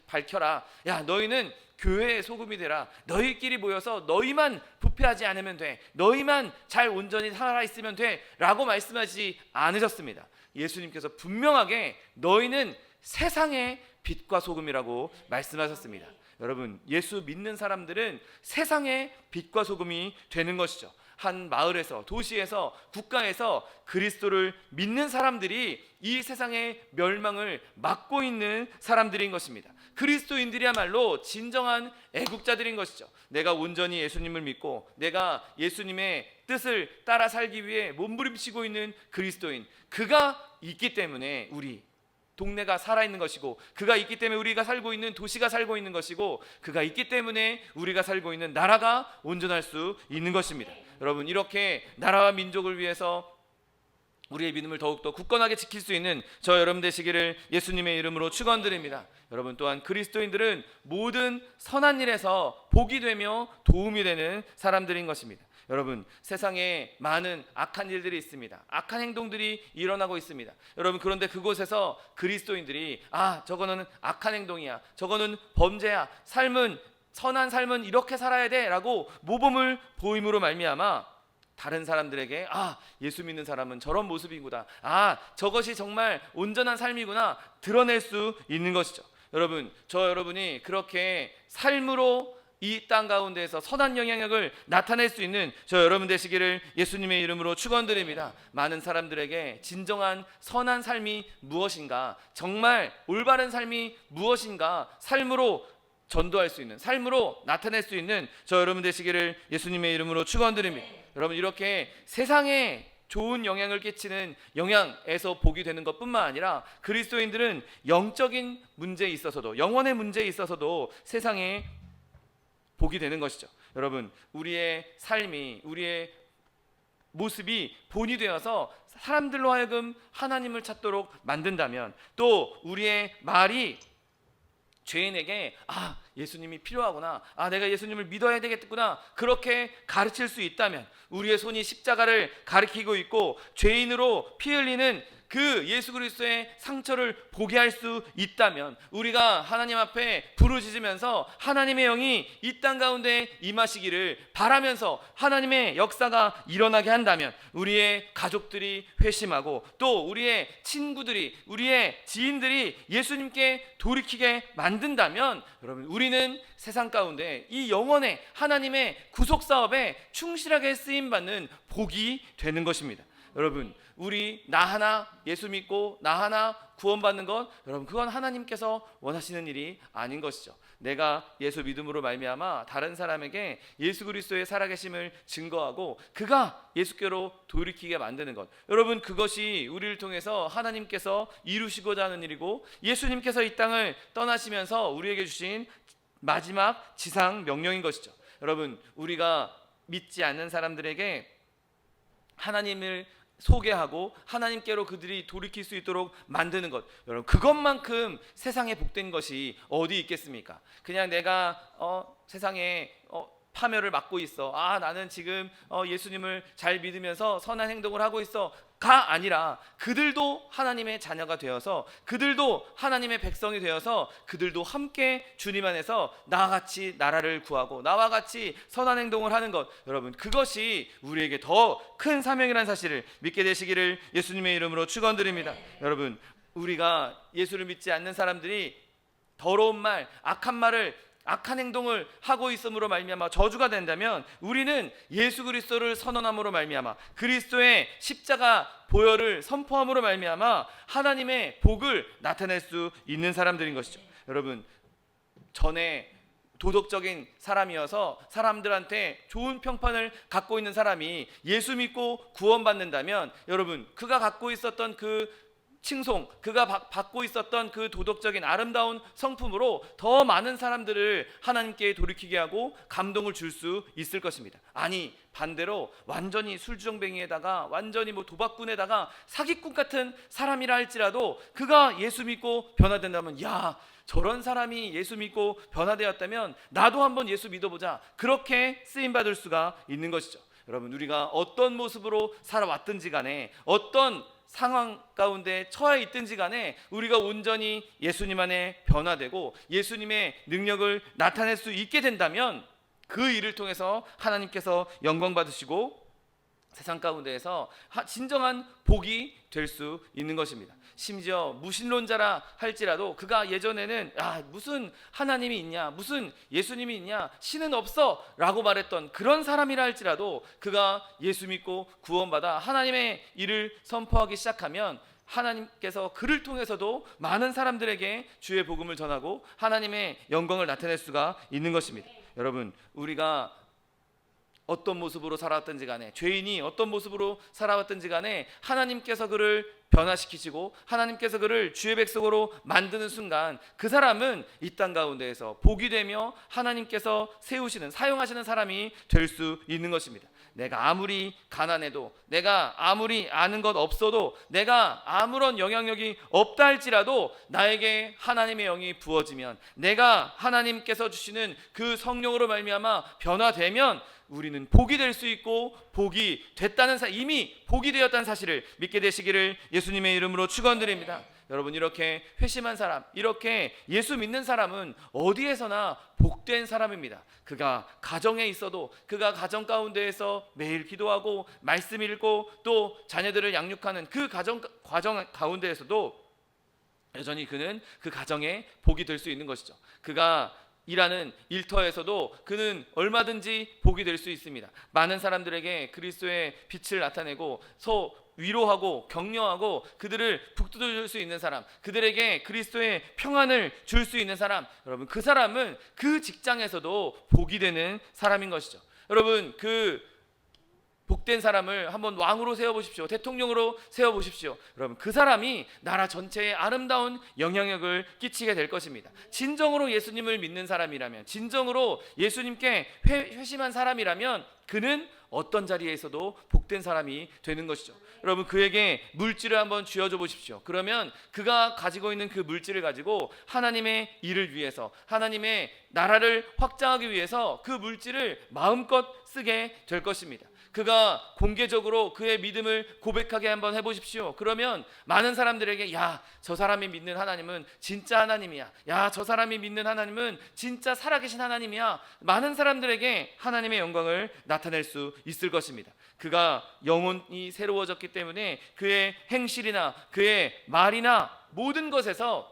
밝혀라, 너희는 교회의 소금이 되라, 너희끼리 모여서 너희만 부패하지 않으면 돼, 너희만 잘 온전히 살아있으면 돼 라고 말씀하지 않으셨습니다. 예수님께서 분명하게 너희는 세상의 빛과 소금이라고 말씀하셨습니다. 여러분, 예수 믿는 사람들은 세상의 빛과 소금이 되는 것이죠. 한 마을에서, 도시에서, 국가에서 그리스도를 믿는 사람들이 이 세상의 멸망을 막고 있는 사람들인 것입니다. 그리스도인들이야말로 진정한 애국자들인 것이죠. 내가 온전히 예수님을 믿고 내가 예수님의 뜻을 따라 살기 위해 몸부림치고 있는 그리스도인, 그가 있기 때문에 우리 동네가 살아있는 것이고, 그가 있기 때문에 우리가 살고 있는 도시가 살고 있는 것이고, 그가 있기 때문에 우리가 살고 있는 나라가 온전할 수 있는 것입니다. 여러분, 이렇게 나라와 민족을 위해서 우리의 믿음을 더욱더 굳건하게 지킬 수 있는 저 여러분 되시기를 예수님의 이름으로 축원드립니다. 여러분, 또한 그리스도인들은 모든 선한 일에서 복이 되며 도움이 되는 사람들인 것입니다. 여러분, 세상에 많은 악한 일들이 있습니다. 악한 행동들이 일어나고 있습니다. 여러분, 그런데 그곳에서 그리스도인들이 저거는 악한 행동이야, 저거는 범죄야, 선한 삶은 이렇게 살아야 돼 라고 모범을 보임으로 말미암아 다른 사람들에게 예수 믿는 사람은 저런 모습이구나, 저것이 정말 온전한 삶이구나 드러낼 수 있는 것이죠. 여러분, 저 여러분이 그렇게 삶으로 이 땅 가운데에서 선한 영향력을 나타낼 수 있는 저 여러분 되시기를 예수님의 이름으로 축원드립니다. 많은 사람들에게 진정한 선한 삶이 무엇인가, 정말 올바른 삶이 무엇인가 삶으로 전도할 수 있는, 삶으로 나타낼 수 있는 저 여러분 되시기를 예수님의 이름으로 축원드립니다. 여러분, 이렇게 세상에 좋은 영향을 끼치는 영향에서 복이 되는 것뿐만 아니라 그리스도인들은 영적인 문제에 있어서도, 영혼의 문제에 있어서도 세상에 복이 되는 것이죠. 여러분, 우리의 삶이, 우리의 모습이 본이 되어서 사람들로 하여금 하나님을 찾도록 만든다면, 또 우리의 말이 죄인에게 예수님이 필요하구나, 내가 예수님을 믿어야 되겠구나 그렇게 가르칠 수 있다면, 우리의 손이 십자가를 가리키고 있고 죄인으로 피 흘리는 그 예수 그리스도의 상처를 보게 할 수 있다면, 우리가 하나님 앞에 부르짖으면서 하나님의 영이 이 땅 가운데 임하시기를 바라면서 하나님의 역사가 일어나게 한다면, 우리의 가족들이 회심하고 또 우리의 친구들이, 우리의 지인들이 예수님께 돌이키게 만든다면, 여러분, 우리는 세상 가운데 이 영원의 하나님의 구속 사업에 충실하게 쓰임받는 복이 되는 것입니다. 여러분, 우리 나 하나 예수 믿고 나 하나 구원받는 것, 여러분, 그건 하나님께서 원하시는 일이 아닌 것이죠. 내가 예수 믿음으로 말미암아 다른 사람에게 예수 그리스도의 살아계심을 증거하고 그가 예수께로 돌이키게 만드는 것, 여러분, 그것이 우리를 통해서 하나님께서 이루시고자 하는 일이고, 예수님께서 이 땅을 떠나시면서 우리에게 주신 마지막 지상 명령인 것이죠. 여러분, 우리가 믿지 않는 사람들에게 하나님을 소개하고 하나님께로 그들이 돌이킬 수 있도록 만드는 것, 여러분, 그것만큼 세상에 복된 것이 어디 있겠습니까? 그냥 내가 세상에 파멸을 막고 있어, 나는 지금 예수님을 잘 믿으면서 선한 행동을 하고 있어 가 아니라, 그들도 하나님의 자녀가 되어서, 그들도 하나님의 백성이 되어서, 그들도 함께 주님 안에서 나와 같이 나라를 구하고 나와 같이 선한 행동을 하는 것, 여러분, 그것이 우리에게 더 큰 사명이라는 사실을 믿게 되시기를 예수님의 이름으로 축원드립니다. 여러분, 우리가 예수를 믿지 않는 사람들이 더러운 말, 악한 행동을 하고 있음으로 말미암아 저주가 된다면, 우리는 예수 그리스도를 선언함으로 말미암아 그리스도의 십자가 보혈을 선포함으로 말미암아 하나님의 복을 나타낼 수 있는 사람들인 것이죠. 여러분, 전에 도덕적인 사람이어서 사람들한테 좋은 평판을 갖고 있는 사람이 예수 믿고 구원받는다면, 여러분, 그가 갖고 있었던 그 칭송, 그가 받고 있었던 그 도덕적인 아름다운 성품으로 더 많은 사람들을 하나님께 돌이키게 하고 감동을 줄 수 있을 것입니다. 아니, 반대로 완전히 술주정뱅이에다가 완전히 도박꾼에다가 사기꾼 같은 사람이라 할지라도 그가 예수 믿고 변화된다면, 야, 저런 사람이 예수 믿고 변화되었다면 나도 한번 예수 믿어보자, 그렇게 쓰임받을 수가 있는 것이죠. 여러분, 우리가 어떤 모습으로 살아왔든지 간에, 어떤 상황 가운데 처해 있든지 간에, 우리가 온전히 예수님 안에 변화되고 예수님의 능력을 나타낼 수 있게 된다면, 그 일을 통해서 하나님께서 영광 받으시고 세상 가운데에서 진정한 복이 될 수 있는 것입니다. 심지어 무신론자라 할지라도 그가 예전에는 무슨 하나님이 있냐, 무슨 예수님이 있냐, 신은 없어 라고 말했던 그런 사람이라 할지라도 그가 예수 믿고 구원받아 하나님의 일을 선포하기 시작하면, 하나님께서 그를 통해서도 많은 사람들에게 주의 복음을 전하고 하나님의 영광을 나타낼 수가 있는 것입니다. 여러분, 우리가 어떤 모습으로 살아왔든지 간에, 죄인이 어떤 모습으로 살아왔든지 간에, 하나님께서 그를 변화시키시고 하나님께서 그를 주의 백성으로 만드는 순간, 그 사람은 이 땅 가운데에서 복이 되며 하나님께서 세우시는, 사용하시는 사람이 될 수 있는 것입니다. 내가 아무리 가난해도, 내가 아무리 아는 것 없어도, 내가 아무런 영향력이 없다 할지라도 나에게 하나님의 영이 부어지면, 내가 하나님께서 주시는 그 성령으로 말미암아 변화되면, 우리는 복이 될 수 있고 복이 됐다는 이미 복이 되었다는 사실을 믿게 되시기를 예수님의 이름으로 축원드립니다. 여러분, 이렇게 회심한 사람, 이렇게 예수 믿는 사람은 어디에서나 복된 사람입니다. 그가 가정에 있어도, 그가 가정 가운데에서 매일 기도하고 말씀 읽고 또 자녀들을 양육하는 그 과정 가운데에서도 여전히 그는 그 가정에 복이 될 수 있는 것이죠. 그가 일하는 일터에서도 그는 얼마든지 복이 될 수 있습니다. 많은 사람들에게 그리스도의 빛을 나타내고 위로하고 격려하고 그들을 북돋을 수 있는 사람, 그들에게 그리스도의 평안을 줄 수 있는 사람, 여러분, 그 사람은 그 직장에서도 복이 되는 사람인 것이죠. 여러분, 그 복된 사람을 한번 왕으로 세워보십시오. 대통령으로 세워보십시오. 여러분, 그 사람이 나라 전체에 아름다운 영향력을 끼치게 될 것입니다. 진정으로 예수님을 믿는 사람이라면, 진정으로 예수님께 회심한 사람이라면 그는 어떤 자리에서도 복된 사람이 되는 것이죠. 여러분, 그에게 물질을 한번 쥐어줘 보십시오. 그러면 그가 가지고 있는 그 물질을 가지고 하나님의 일을 위해서, 하나님의 나라를 확장하기 위해서 그 물질을 마음껏 쓰게 될 것입니다. 그가 공개적으로 그의 믿음을 고백하게 한번 해보십시오. 그러면 많은 사람들에게 야, 저 사람이 믿는 하나님은 진짜 하나님이야. 야, 저 사람이 믿는 하나님은 진짜 살아계신 하나님이야. 많은 사람들에게 하나님의 영광을 나타낼 수 있을 것입니다. 그가 영혼이 새로워졌기 때문에 그의 행실이나 그의 말이나 모든 것에서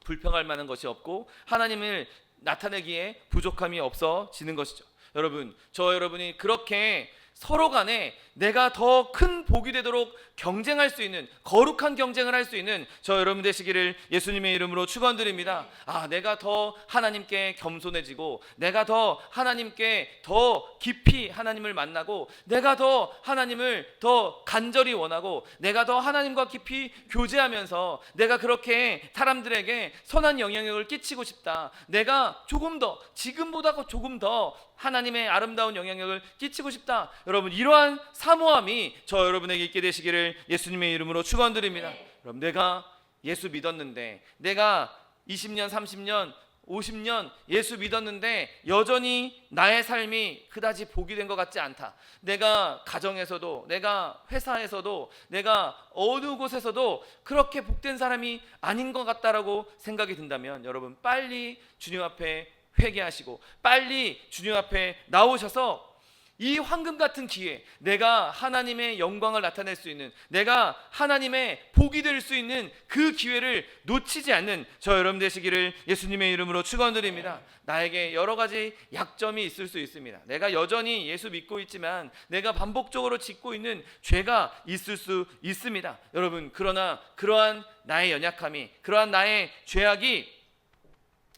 불평할 만한 것이 없고 하나님을 나타내기에 부족함이 없어지는 것이죠. 여러분, 저 여러분이 그렇게 서로 간에 내가 더 큰 복이 되도록 경쟁할 수 있는, 거룩한 경쟁을 할 수 있는 저 여러분 되시기를 예수님의 이름으로 축원드립니다. 내가 더 하나님께 겸손해지고, 내가 더 하나님께 더 깊이 하나님을 만나고, 내가 더 하나님을 더 간절히 원하고, 내가 더 하나님과 깊이 교제하면서 내가 그렇게 사람들에게 선한 영향력을 끼치고 싶다. 내가 조금 더, 지금보다 조금 더 하나님의 아름다운 영향력을 끼치고 싶다. 여러분, 이러한 사모함이 저 여러분에게 있게 되시기를 예수님의 이름으로 축원드립니다. 여러분, 내가 예수 믿었는데, 내가 20년, 30년, 50년 예수 믿었는데 여전히 나의 삶이 그다지 복이 된 것 같지 않다. 내가 가정에서도, 내가 회사에서도, 내가 어느 곳에서도 그렇게 복된 사람이 아닌 것 같다라고 생각이 든다면, 여러분, 빨리 주님 앞에 회개하시고 빨리 주님 앞에 나오셔서 이 황금 같은 기회, 내가 하나님의 영광을 나타낼 수 있는, 내가 하나님의 복이 될 수 있는 그 기회를 놓치지 않는 저 여러분 되시기를 예수님의 이름으로 축원드립니다. 나에게 여러 가지 약점이 있을 수 있습니다. 내가 여전히 예수 믿고 있지만 내가 반복적으로 짓고 있는 죄가 있을 수 있습니다. 여러분, 그러나 그러한 나의 연약함이, 그러한 나의 죄악이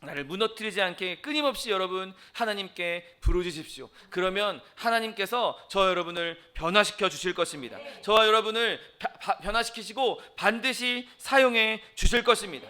나를 무너뜨리지 않게 끊임없이 여러분 하나님께 부르짖으십시오. 그러면 하나님께서 저 여러분을 변화시켜 주실 것입니다. 저와 여러분을 변화시키시고 반드시 사용해 주실 것입니다.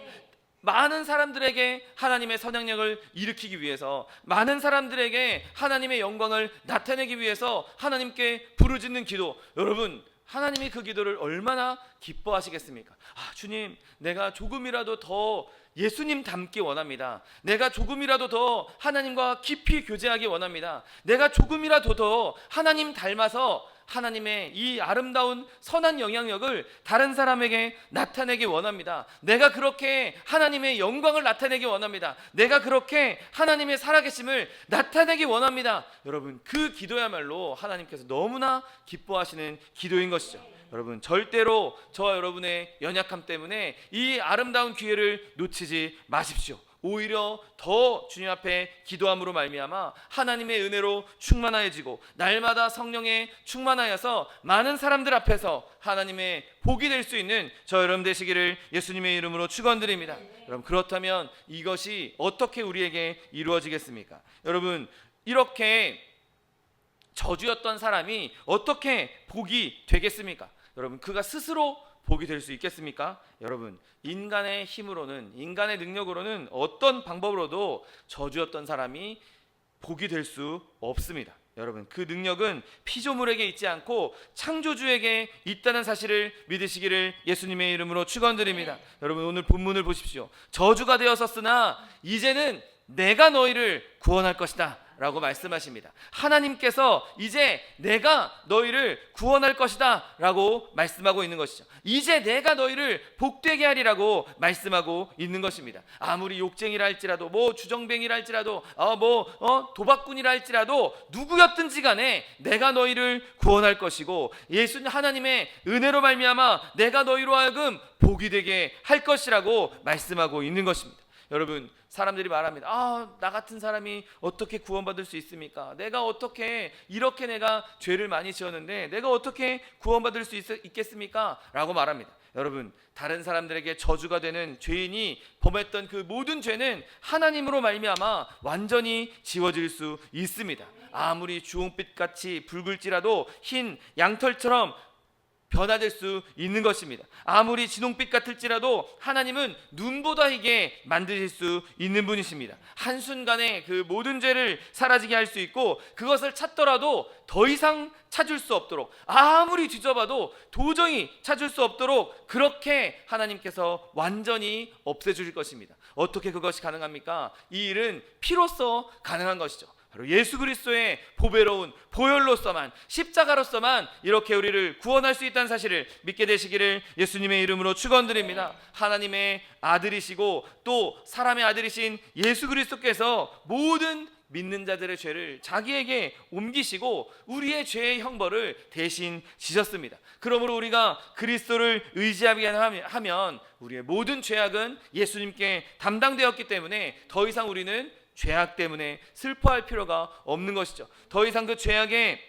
많은 사람들에게 하나님의 선행력을 일으키기 위해서, 많은 사람들에게 하나님의 영광을 나타내기 위해서 하나님께 부르짖는 기도, 여러분, 하나님이 그 기도를 얼마나 기뻐하시겠습니까? 주님, 내가 조금이라도 더 예수님 닮기 원합니다. 내가 조금이라도 더 하나님과 깊이 교제하기 원합니다. 내가 조금이라도 더 하나님 닮아서 하나님의 이 아름다운 선한 영향력을 다른 사람에게 나타내기 원합니다. 내가 그렇게 하나님의 영광을 나타내기 원합니다. 내가 그렇게 하나님의 살아계심을 나타내기 원합니다. 여러분, 그 기도야말로 하나님께서 너무나 기뻐하시는 기도인 것이죠. 여러분, 절대로 저와 여러분의 연약함 때문에 이 아름다운 기회를 놓치지 마십시오. 오히려 더 주님 앞에 기도함으로 말미암아 하나님의 은혜로 충만해지고, 날마다 성령에 충만하여서 많은 사람들 앞에서 하나님의 복이 될 수 있는 저 여러분 되시기를 예수님의 이름으로 축원드립니다. 여러분, 그렇다면 이것이 어떻게 우리에게 이루어지겠습니까? 여러분, 이렇게 저주였던 사람이 어떻게 복이 되겠습니까? 여러분, 그가 스스로 복이 될 수 있겠습니까? 여러분, 인간의 힘으로는, 인간의 능력으로는 어떤 방법으로도 저주였던 사람이 복이 될 수 없습니다. 여러분, 그 능력은 피조물에게 있지 않고 창조주에게 있다는 사실을 믿으시기를 예수님의 이름으로 축원드립니다. 여러분, 오늘 본문을 보십시오. 저주가 되었었으나 이제는 내가 너희를 구원할 것이다 라고 말씀하십니다. 하나님께서 이제 내가 너희를 구원할 것이다 라고 말씀하고 있는 것이죠. 이제 내가 너희를 복되게 하리라고 말씀하고 있는 것입니다. 아무리 욕쟁이라 할지라도, 주정뱅이라 할지라도, 도박꾼이라 할지라도, 누구였든지 간에 내가 너희를 구원할 것이고, 예수님 하나님의 은혜로 말미암아 내가 너희로 하여금 복이 되게 할 것이라고 말씀하고 있는 것입니다. 여러분, 사람들이 말합니다. 나 같은 사람이 어떻게 구원받을 수 있습니까? 내가 어떻게 이렇게 내가 죄를 많이 지었는데 내가 어떻게 구원받을 수 있겠습니까? 라고 말합니다. 여러분, 다른 사람들에게 저주가 되는 죄인이 범했던 그 모든 죄는 하나님으로 말미암아 완전히 지워질 수 있습니다. 아무리 주홍빛같이 붉을지라도 흰 양털처럼 변화될 수 있는 것입니다. 아무리 진홍빛 같을지라도 하나님은 눈보다 희게 만드실 수 있는 분이십니다. 한순간에 그 모든 죄를 사라지게 할 수 있고, 그것을 찾더라도 더 이상 찾을 수 없도록, 아무리 뒤져봐도 도저히 찾을 수 없도록 그렇게 하나님께서 완전히 없애주실 것입니다. 어떻게 그것이 가능합니까? 이 일은 피로써 가능한 것이죠. 바로 예수 그리스도의 보배로운 보혈로서만, 십자가로서만 이렇게 우리를 구원할 수 있다는 사실을 믿게 되시기를 예수님의 이름으로 축원드립니다. 하나님의 아들이시고 또 사람의 아들이신 예수 그리스도께서 모든 믿는 자들의 죄를 자기에게 옮기시고 우리의 죄의 형벌을 대신 지셨습니다. 그러므로 우리가 그리스도를 의지하게 하면 우리의 모든 죄악은 예수님께 담당되었기 때문에 더 이상 우리는 죄악 때문에 슬퍼할 필요가 없는 것이죠. 더 이상 그 죄악의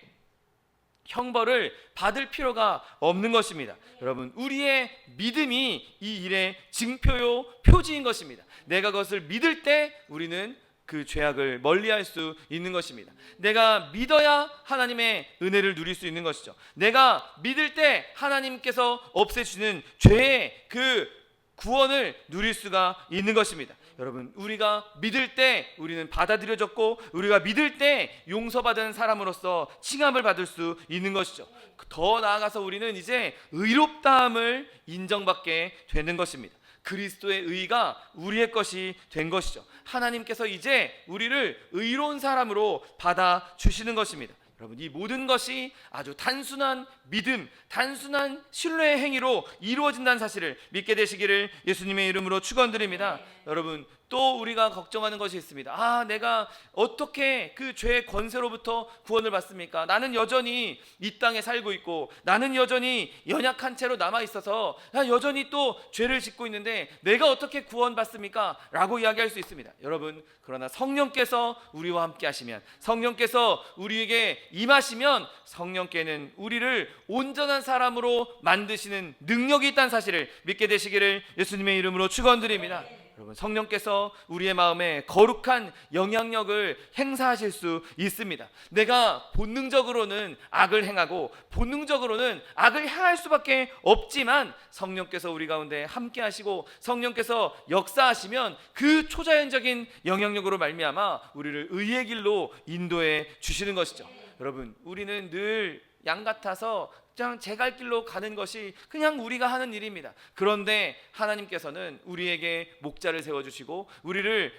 형벌을 받을 필요가 없는 것입니다. 여러분, 우리의 믿음이 이 일의 증표요 표지인 것입니다. 내가 그것을 믿을 때 우리는 그 죄악을 멀리할 수 있는 것입니다. 내가 믿어야 하나님의 은혜를 누릴 수 있는 것이죠. 내가 믿을 때 하나님께서 없애주시는 죄의 그 구원을 누릴 수가 있는 것입니다. 여러분, 우리가 믿을 때 우리는 받아들여졌고 우리가 믿을 때 용서받은 사람으로서 칭함을 받을 수 있는 것이죠. 더 나아가서 우리는 이제 의롭다함을 인정받게 되는 것입니다. 그리스도의 의가 우리의 것이 된 것이죠. 하나님께서 이제 우리를 의로운 사람으로 받아주시는 것입니다. 여러분, 이 모든 것이 아주 단순한 믿음, 단순한 신뢰의 행위로 이루어진다는 사실을 믿게 되시기를 예수님의 이름으로 축원드립니다. 여러분, 또 우리가 걱정하는 것이 있습니다. 내가 어떻게 그 죄의 권세로부터 구원을 받습니까? 나는 여전히 이 땅에 살고 있고 나는 여전히 연약한 채로 남아 있어서 여전히 또 죄를 짓고 있는데 내가 어떻게 구원받습니까? 라고 이야기할 수 있습니다. 여러분, 그러나 성령께서 우리와 함께 하시면, 성령께서 우리에게 임하시면 성령께는 우리를 온전한 사람으로 만드시는 능력이 있다는 사실을 믿게 되시기를 예수님의 이름으로 축원드립니다. 여러분, 성령께서 우리의 마음에 거룩한 영향력을 행사하실 수 있습니다. 내가 본능적으로는 악을 행하고 본능적으로는 악을 행할 수밖에 없지만 성령께서 우리 가운데 함께 하시고 성령께서 역사하시면 그 초자연적인 영향력으로 말미암아 우리를 의의 길로 인도해 주시는 것이죠. 여러분, 우리는 늘 양 같아서 그냥 제 갈 길로 가는 것이 그냥 우리가 하는 일입니다. 그런데 하나님께서는 우리에게 목자를 세워주시고 우리를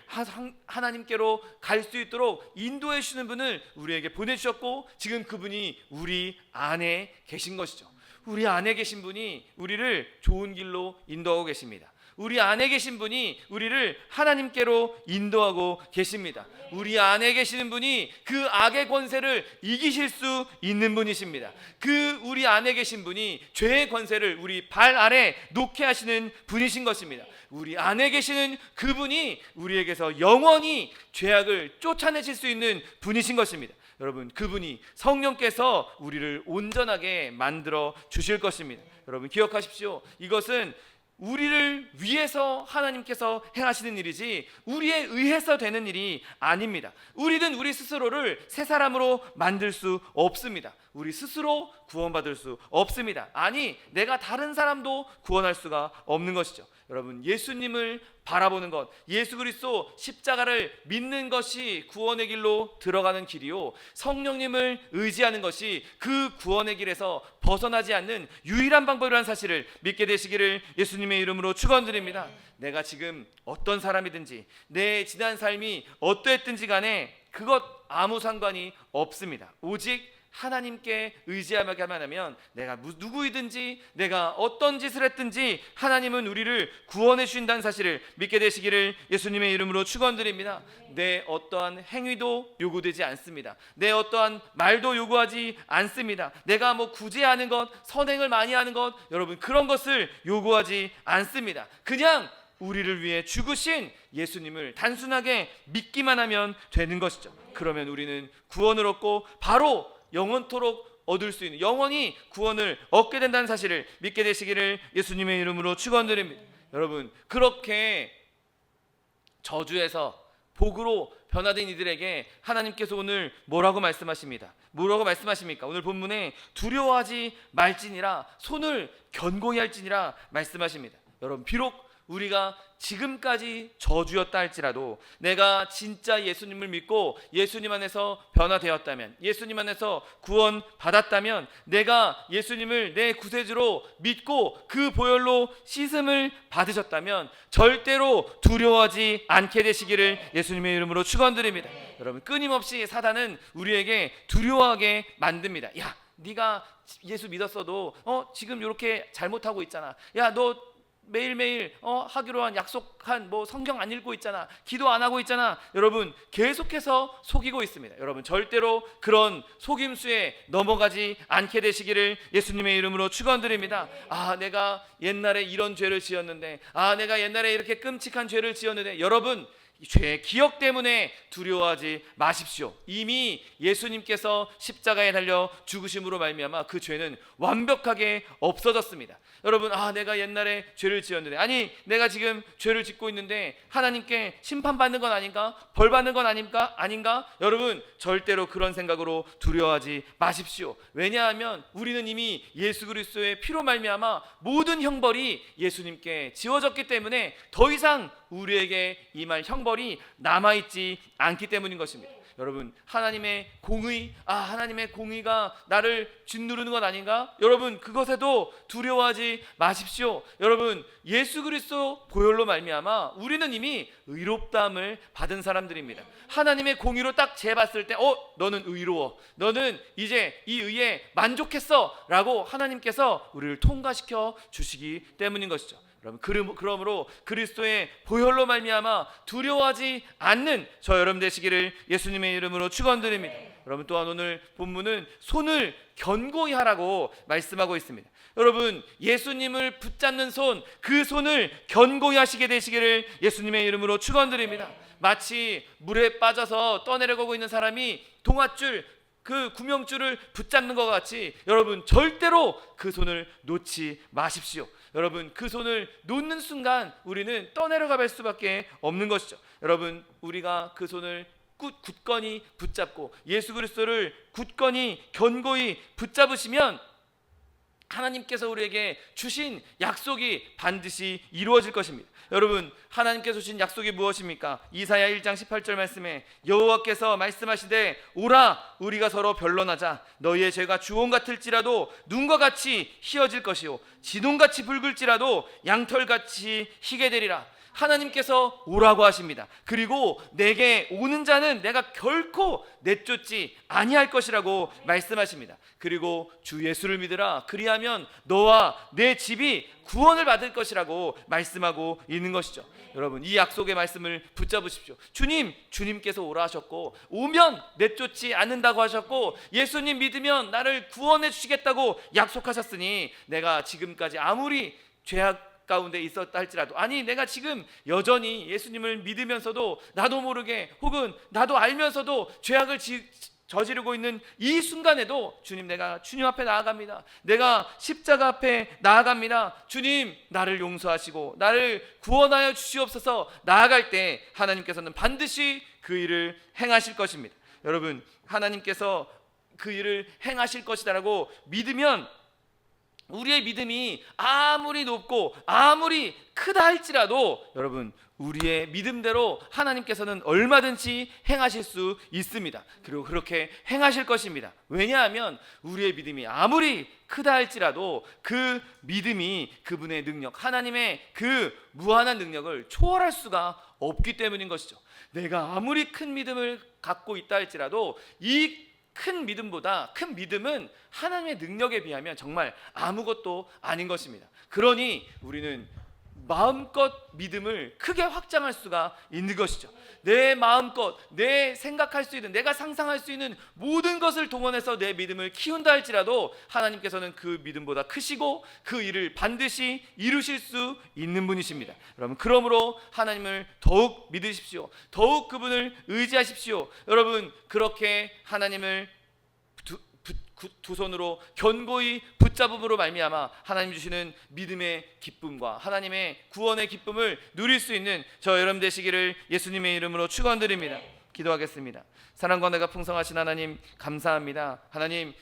하나님께로 갈 수 있도록 인도해 주시는 분을 우리에게 보내주셨고 지금 그분이 우리 안에 계신 것이죠. 우리 안에 계신 분이 우리를 좋은 길로 인도하고 계십니다. 우리 안에 계신 분이 우리를 하나님께로 인도하고 계십니다. 우리 안에 계시는 분이 그 악의 권세를 이기실 수 있는 분이십니다. 그 우리 안에 계신 분이 죄의 권세를 우리 발 아래 놓게 하시는 분이신 것입니다. 우리 안에 계시는 그분이 우리에게서 영원히 죄악을 쫓아내실 수 있는 분이신 것입니다. 여러분, 그분이 성령께서 우리를 온전하게 만들어 주실 것입니다. 여러분, 기억하십시오. 이것은 우리를 위해서 하나님께서 행하시는 일이지 우리에 의해서 되는 일이 아닙니다. 우리는 우리 스스로를 새 사람으로 만들 수 없습니다. 우리 스스로 구원받을 수 없습니다. 아니, 내가 다른 사람도 구원할 수가 없는 것이죠. 여러분, 예수님을 바라보는 것, 예수 그리스도 십자가를 믿는 것이 구원의 길로 들어가는 길이요, 성령님을 의지하는 것이 그 구원의 길에서 벗어나지 않는 유일한 방법이라는 사실을 믿게 되시기를 예수님의 이름으로 축원드립니다. 내가 지금 어떤 사람이든지 내 지난 삶이 어떠했든지 간에 그것 아무 상관이 없습니다. 오직 하나님께 의지하게만 하면 내가 누구이든지 내가 어떤 짓을 했든지 하나님은 우리를 구원해 주신다는 사실을 믿게 되시기를 예수님의 이름으로 축원드립니다. 내 어떠한 행위도 요구되지 않습니다. 내 어떠한 말도 요구하지 않습니다. 내가 구제하는 것, 선행을 많이 하는 것, 여러분 그런 것을 요구하지 않습니다. 그냥 우리를 위해 죽으신 예수님을 단순하게 믿기만 하면 되는 것이죠. 그러면 우리는 구원을 얻고 바로 영원토록 얻을 수 있는, 영원히 구원을 얻게 된다는 사실을 믿게 되시기를 예수님의 이름으로 축원드립니다. 여러분, 그렇게 저주에서 복으로 변화된 이들에게 하나님께서 오늘 뭐라고 말씀하십니다. 뭐라고 말씀하십니까? 오늘 본문에 두려워하지 말지니라, 손을 견고히 할지니라 말씀하십니다. 여러분, 비록 우리가 지금까지 저주였다 할지라도 내가 진짜 예수님을 믿고 예수님 안에서 변화되었다면, 예수님 안에서 구원 받았다면, 내가 예수님을 내 구세주로 믿고 그 보혈로 씻음을 받으셨다면 절대로 두려워하지 않게 되시기를 예수님의 이름으로 축원드립니다. 여러분, 끊임없이 사단은 우리에게 두려워하게 만듭니다. 야, 네가 예수 믿었어도 지금 이렇게 잘못하고 있잖아. 야, 너 매일매일 하기로 한 약속한 성경 안 읽고 있잖아. 기도 안 하고 있잖아. 여러분, 계속해서 속이고 있습니다. 여러분, 절대로 그런 속임수에 넘어가지 않게 되시기를 예수님의 이름으로 축원드립니다. 아, 내가 옛날에 이런 죄를 지었는데, 아, 내가 옛날에 이렇게 끔찍한 죄를 지었는데, 여러분, 죄의 기억 때문에 두려워하지 마십시오. 이미 예수님께서 십자가에 달려 죽으심으로 말미암아 그 죄는 완벽하게 없어졌습니다. 여러분, 아, 내가 옛날에 죄를 지었는데, 아니, 내가 지금 죄를 짓고 있는데 하나님께 심판받는 건 아닌가? 벌 받는 건 아닌가? 여러분, 절대로 그런 생각으로 두려워하지 마십시오. 왜냐하면 우리는 이미 예수 그리스도의 피로 말미암아 모든 형벌이 예수님께 지워졌기 때문에 더 이상 우리에게 임할 형벌이 남아있지 않기 때문인 것입니다. 여러분, 하나님의 공의가 나를 짓누르는 것 아닌가? 여러분, 그것에도 두려워하지 마십시오. 여러분, 예수 그리스도 보혈로 말미암아 우리는 이미 의롭다함을 받은 사람들입니다. 하나님의 공의로 딱 재봤을 때 너는 의로워, 너는 이제 이 의에 만족했어 라고 하나님께서 우리를 통과시켜 주시기 때문인 것이죠. 여러분, 그러므로 그리스도의 보혈로 말미암아 두려워하지 않는 저 여러분 되시기를 예수님의 이름으로 축원드립니다. 여러분, 또한 오늘 본문은 손을 견고히 하라고 말씀하고 있습니다. 여러분, 예수님을 붙잡는 손, 그 손을 견고히 하시게 되시기를 예수님의 이름으로 축원드립니다. 마치 물에 빠져서 떠내려가고 있는 사람이 동아줄, 그 구명줄을 붙잡는 것 같이 여러분, 절대로 그 손을 놓지 마십시오. 여러분, 그 손을 놓는 순간 우리는 떠내려가 볼 수밖에 없는 것이죠. 여러분, 우리가 그 손을 굳건히 붙잡고 예수 그리스도를 굳건히 견고히 붙잡으시면 하나님께서 우리에게 주신 약속이 반드시 이루어질 것입니다. 여러분, 하나님께서 주신 약속이 무엇입니까? 이사야 1장 18절 말씀에 여호와께서 말씀하시되 오라, 우리가 서로 변론하자. 너희의 죄가 주홍 같을지라도 눈과 같이 희어질 것이요 진홍같이 붉을지라도 양털같이 희게 되리라. 하나님께서 오라고 하십니다. 그리고 내게 오는 자는 내가 결코 내쫓지 아니할 것이라고 말씀하십니다. 그리고 주 예수를 믿으라, 그리하면 너와 내 집이 구원을 받을 것이라고 말씀하고 있는 것이죠. 여러분, 이 약속의 말씀을 붙잡으십시오. 주님께서 오라 하셨고, 오면 내쫓지 않는다고 하셨고, 예수님 믿으면 나를 구원해 주시겠다고 약속하셨으니, 내가 지금까지 아무리 죄악 가운데 있었다 할지라도, 아니, 내가 지금 여전히 예수님을 믿으면서도 나도 모르게 혹은 나도 알면서도 죄악을 저지르고 있는 이 순간에도 주님, 내가 주님 앞에 나아갑니다. 내가 십자가 앞에 나아갑니다. 주님, 나를 용서하시고 나를 구원하여 주시옵소서 나아갈 때 하나님께서는 반드시 그 일을 행하실 것입니다. 여러분, 하나님께서 그 일을 행하실 것이다라고 믿으면 우리의 믿음이 아무리 높고 아무리 크다 할지라도 여러분, 우리의 믿음대로 하나님께서는 얼마든지 행하실 수 있습니다. 그리고 그렇게 행하실 것입니다. 왜냐하면 우리의 믿음이 아무리 크다 할지라도 그 믿음이 그분의 능력, 하나님의 그 무한한 능력을 초월할 수가 없기 때문인 것이죠. 내가 아무리 큰 믿음을 갖고 있다 할지라도 이 큰 믿음은 하나님의 능력에 비하면 정말 아무것도 아닌 것입니다. 그러니 우리는 마음껏 믿음을 크게 확장할 수가 있는 것이죠. 내 마음껏, 내 생각할 수 있는, 내가 상상할 수 있는 모든 것을 동원해서 내 믿음을 키운다 할지라도 하나님께서는 그 믿음보다 크시고 그 일을 반드시 이루실 수 있는 분이십니다. 여러분, 그러므로 하나님을 더욱 믿으십시오. 더욱 그분을 의지하십시오. 여러분, 그렇게 하나님을 두 손으로 견고히 붙잡음으로 말미암아 하나님 주시는 믿음의 기쁨과 하나님의 구원의 기쁨을 누릴 수 있는 저 여러분 되시기를 예수님의 이름으로 축원드립니다. 기도하겠습니다. 사랑과 은혜가 풍성하신 하나님 감사합니다.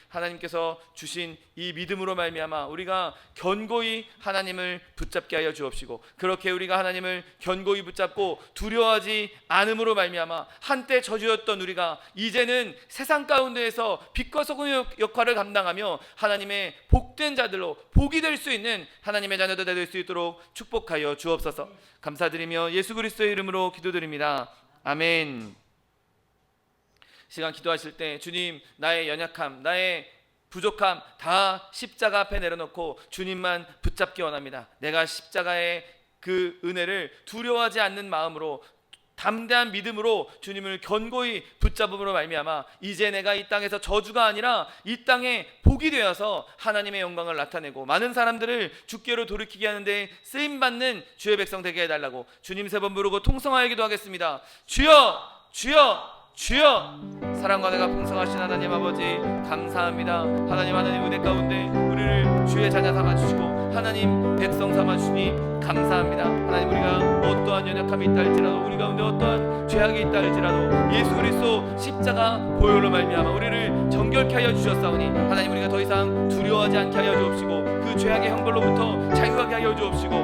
하나님께서 주신 이 믿음으로 말미암아 우리가 견고히 하나님을 붙잡게 하여 주옵시고, 그렇게 우리가 하나님을 견고히 붙잡고 두려워하지 않음으로 말미암아 한때 저주였던 우리가 이제는 세상 가운데에서 빛과 소금의 역할을 감당하며 하나님의 복된 자들로 복이 될 수 있는 하나님의 자녀들 될 수 있도록 축복하여 주옵소서. 감사드리며 예수 그리스도의 이름으로 기도드립니다. 아멘. 시간 기도하실 때 주님, 나의 연약함, 나의 부족함 다 십자가 앞에 내려놓고 주님만 붙잡기 원합니다. 내가 십자가의 그 은혜를 두려워하지 않는 마음으로, 담대한 믿음으로 주님을 견고히 붙잡음으로 말미암아 이제 내가 이 땅에서 저주가 아니라 이 땅에 복이 되어서 하나님의 영광을 나타내고 많은 사람들을 주께로 돌이키게 하는데 쓰임받는 주의 백성 되게 해달라고 주님 3번 부르고 통성하여 기도하겠습니다. 주여, 주여, 주여. 사랑과 내가 풍성하신 하나님 아버지 감사합니다. 하나님 은혜 가운데 우리를 주의 자녀 삼아주시고 하나님 백성 삼아주시니 감사합니다. 하나님, 우리가 어떠한 연약함이 있다 할지라도, 우리 가운데 어떠한 죄악이 있다 할지라도 예수 그리스도 십자가 보혈로 말미암아 우리를 정결케 하여 주셨사오니 하나님, 우리가 더 이상 두려워하지 않게 하여 주옵시고 그 죄악의 형벌로부터 자유하게 하여 주옵시고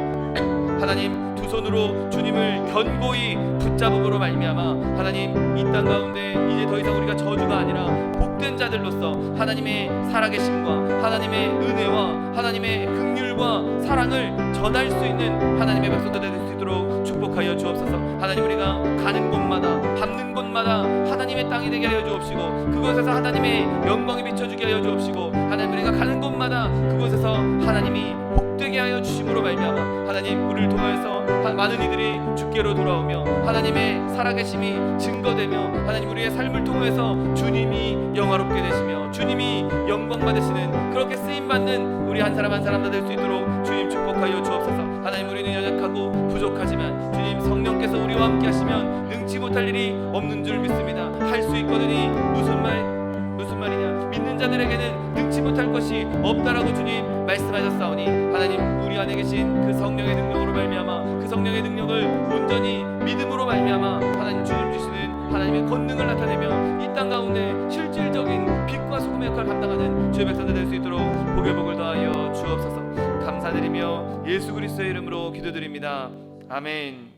하나님, 두 손으로 주님을 견고히 붙잡음으로 말미암아 하나님, 이 땅 가운데 이제 더 이상 우리가 저주가 아니라 복된 자들로서 하나님의 살아계심과 하나님의 은혜와 하나님의 긍휼과 사랑을 전할 수 있는 하나님의 백성들 될 수 있도록 축복하여 주옵소서. 하나님, 우리가 가는 곳마다 밟는 곳마다 하나님의 땅이 되게 하여 주옵시고 그곳에서 하나님의 영광이 비춰주게 하여 주옵시고 하나님, 우리가 가는 곳마다 그곳에서 하나님이 복되게 하여 주심으로 말미암아 하나님, 우리를 통하여서 많은 이들이 주께로 돌아오며 하나님의 살아계심이 증거되며 하나님, 우리의 삶을 통해서 주님이 영화롭게 되시며 주님이 영광 받으시는 그렇게 쓰임받는 우리 한 사람 한 사람 다 될 수 있도록 주님 축복하여 주옵소서. 하나님, 우리는 연약하고 부족하지만 주님 성령께서 우리와 함께 하시면 능치 못할 일이 없는 줄 믿습니다. 할 수 있거든이 무슨 말이냐, 믿는 자들에게는 능치 못할 것이 없다라고 주님 말씀하셨사오니 하나님, 우리 안에 계신 그 성령의 능력으로 말미암아 그 성령의 능력을 온전히 믿음으로 말미암아 하나님, 주님 주시는 하나님의 권능을 나타내며 이 땅 가운데 실질적인 빛과 소금의 역할을 감당하는 주의 백성들 될 수 있도록 복의 복을 더하여 주옵소서. 감사드리며 예수 그리스도의 이름으로 기도드립니다. 아멘.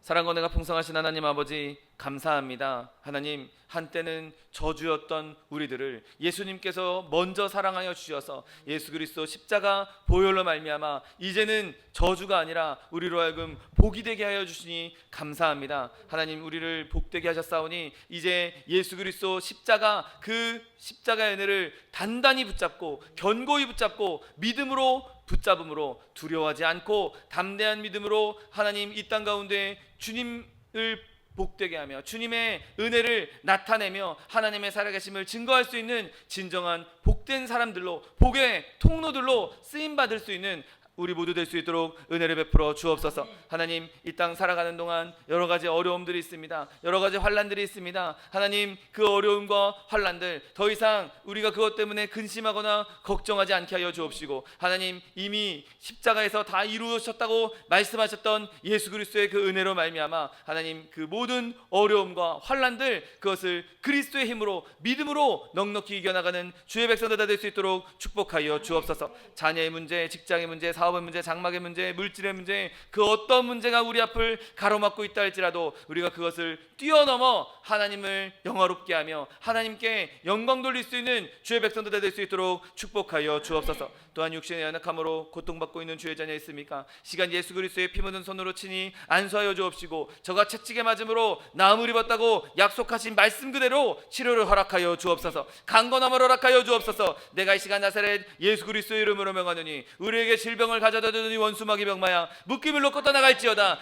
사랑과 은혜가 풍성하신 하나님 아버지 감사합니다. 하나님, 한때는 저주였던 우리들을 예수님께서 먼저 사랑하여 주셔서 예수 그리스도 십자가 보혈로 말미암아 이제는 저주가 아니라 우리로 하여금 복이 되게 하여 주시니 감사합니다. 하나님, 우리를 복되게 하셨사오니 이제 예수 그리스도 십자가, 그 십자가의 은혜를 단단히 붙잡고 견고히 붙잡고 믿음으로 붙잡음으로 두려워하지 않고 담대한 믿음으로 하나님, 이 땅 가운데 주님을 복되게 하며 주님의 은혜를 나타내며 하나님의 살아계심을 증거할 수 있는 진정한 복된 사람들로, 복의 통로들로 쓰임받을 수 있는 우리 모두 될 수 있도록 은혜를 베풀어 주옵소서. 하나님, 이 땅 살아가는 동안 여러 가지 어려움들이 있습니다. 여러 가지 환난들이 있습니다. 하나님, 그 어려움과 환난들 더 이상 우리가 그것 때문에 근심하거나 걱정하지 않게 하여 주옵시고 하나님, 이미 십자가에서 다 이루어졌다고 말씀하셨던 예수 그리스도의 그 은혜로 말미암아 하나님, 그 모든 어려움과 환난들 그것을 그리스도의 힘으로 믿음으로 넉넉히 이겨나가는 주의 백성들 다 될 수 있도록 축복하여 주옵소서. 자녀의 문제, 직장의 문제, 사업의 문제, 장막의 문제, 물질의 문제, 그 어떤 문제가 우리 앞을 가로막고 있다 할지라도 우리가 그것을 뛰어넘어 하나님을 영화롭게 하며 하나님께 영광 돌릴 수 있는 주의 백성들 될 수 있도록 축복하여 주옵소서. 또한 육신의 연약함으로 고통받고 있는 주의 자녀 있습니까? 시간 예수 그리스도의 피 묻은 손으로 치니 안수하여 주옵시고 저가 채찍에 맞음으로 나음을 입었다고 약속하신 말씀 그대로 치료를 허락하여 주옵소서. 강건함을 허락하여 주옵소서. 내가 이 시간 나사렛 예수 그리스도의 이름으로 명하노니 우리에게 질병을 가져다 주는 이 원수마귀 병마야 묶임을 놓고 떠나갈지어다.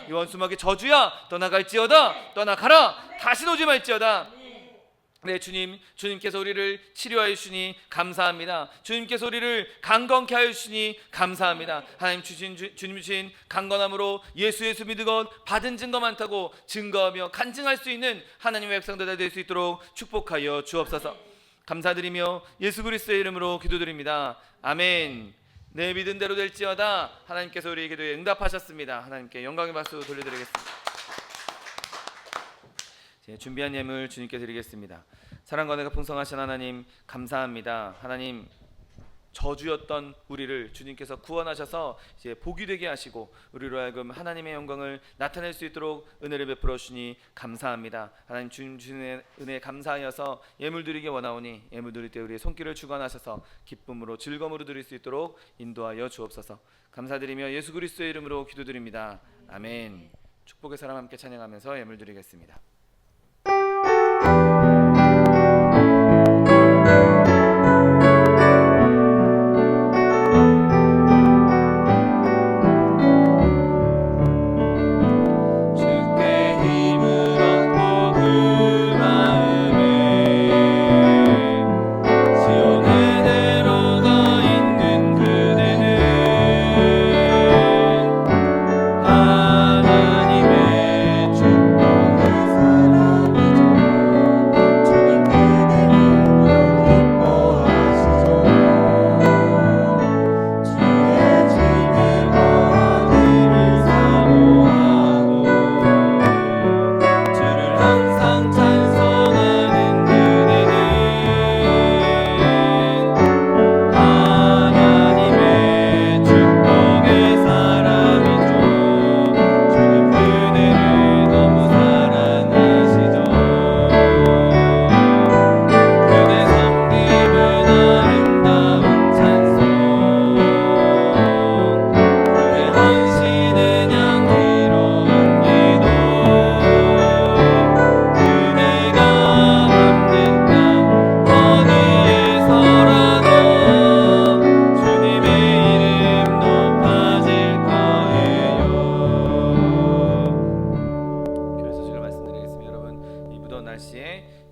이 원수마귀 저주야, 떠나갈지어다. 떠나가라. 다시 오지 말지어다. 네, 주님께서 우리를 치료하여 주시니 감사합니다. 주님께서 우리를 강건케 하여 주시니 감사합니다. 하나님, 주님 주신 강건함으로 예수 믿으고 받은 증거 많다고 증거하며 간증할 수 있는 하나님의 백성들 될 수 있도록 축복하여 주옵소서. 감사드리며 예수 그리스도의 이름으로 기도드립니다. 아멘. 내 믿은 대로 될지어다. 하나님께서 우리의 기도에 응답하셨습니다. 하나님께 영광의 박수 돌려드리겠습니다. 제 준비한 예물 주님께 드리겠습니다. 사랑과 은혜가 풍성하신 하나님 감사합니다. 하나님 저주였던 우리를 주님께서 구원하셔서 이제 복이 되게 하시고 우리로 하여금 하나님의 영광을 나타낼 수 있도록 은혜를 베풀어 주시니 감사합니다. 하나님 주님 주시는 은혜에 감사하여서 예물 드리기 원하오니 예물 드릴 때 우리의 손길을 주관하셔서 기쁨으로 즐거움으로 드릴 수 있도록 인도하여 주옵소서. 감사드리며 예수 그리스도의 이름으로 기도드립니다. 아멘. 축복의 사람 함께 찬양하면서 예물 드리겠습니다.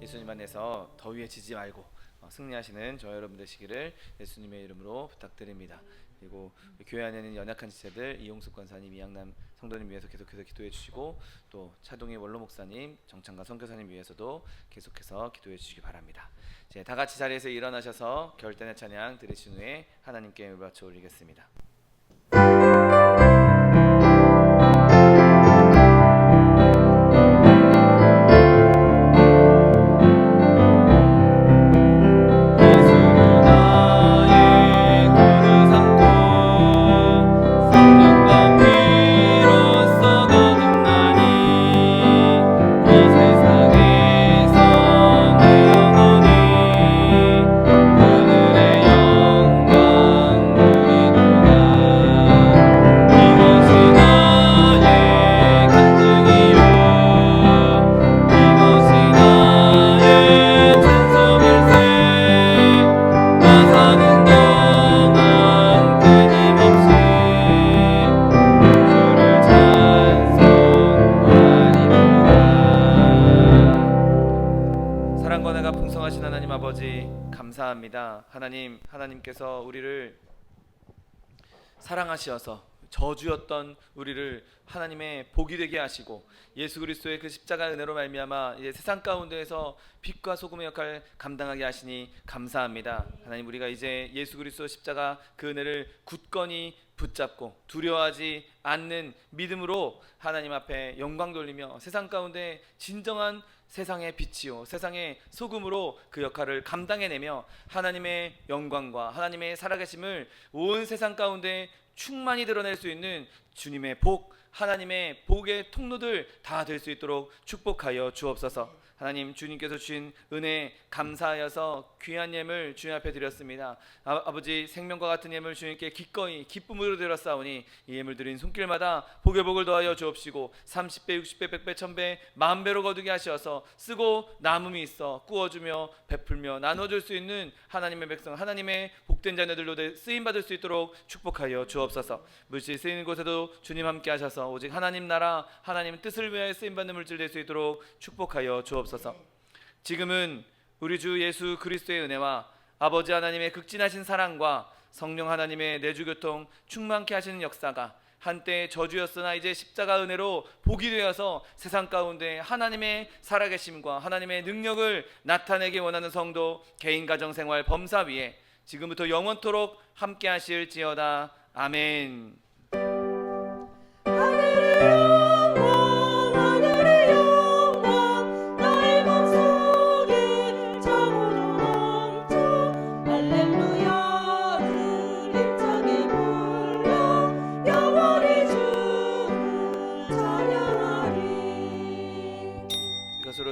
예수님 안에서 더위에 지지 말고 승리하시는 저 여러분 되시기를 예수님의 이름으로 부탁드립니다. 그리고 교회 안에 있는 연약한 지체들 이용숙 권사님, 이양남 성도님 위해서 계속해서 기도해 주시고 또 차동희 원로 목사님, 정창가 선교사님 위해서도 계속해서 기도해 주시기 바랍니다. 이제 다 같이 자리에서 일어나셔서 결단의 찬양 드리신 후에 하나님께 예물 바쳐 올리겠습니다. 감사합니다. 하나님께서 우리를 사랑하시어서 저주였던 우리를 하나님의 복이 되게 하시고 예수 그리스도의 그 십자가 은혜로 말미암아 이제 세상 가운데에서 빛과 소금의 역할을 감당하게 하시니 감사합니다. 하나님, 우리가 이제 예수 그리스도 십자가 그 은혜를 굳건히 붙잡고 두려워하지 않는 믿음으로 하나님 앞에 영광 돌리며 세상 가운데 진정한 세상의 빛이요 세상의 소금으로 그 역할을 감당해내며 하나님의 영광과 하나님의 살아계심을 온 세상 가운데 충만히 드러낼 수 있는 주님의 복, 하나님의 복의 통로들 다 될 수 있도록 축복하여 주옵소서. 하나님, 주님께서 주신 은혜 감사하여서 귀한 예물 주님 앞에 드렸습니다. 아버지, 생명과 같은 예물 주님께 기꺼이 기쁨으로 드렸사오니 이 예물 드린 손길마다 복의 복을 더하여 주옵시고 30배, 60배, 100배, 1000배, 만배로 거두게 하셔서 쓰고 남음이 있어 구워주며 베풀며 나눠줄 수 있는 하나님의 백성, 하나님의 복된 자녀들로 쓰임받을 수 있도록 축복하여 주옵소서. 물질 쓰이는 곳에도 주님 함께 하셔서 오직 하나님 나라, 하나님 뜻을 위하여 쓰임받는 물질 될 수 있도록 축복하여 주옵소서. 지금은 우리 주 예수 그리스도의 은혜와 아버지 하나님의 극진하신 사랑과 성령 하나님의 내주교통 충만케 하시는 역사가 한때 저주였으나 이제 십자가 은혜로 복이 되어서 세상 가운데 하나님의 살아계심과 하나님의 능력을 나타내기 원하는 성도, 개인 가정생활 범사 위에 지금부터 영원토록 함께 하실지어다. 아멘. 하늘의 영광, 하늘의 영광,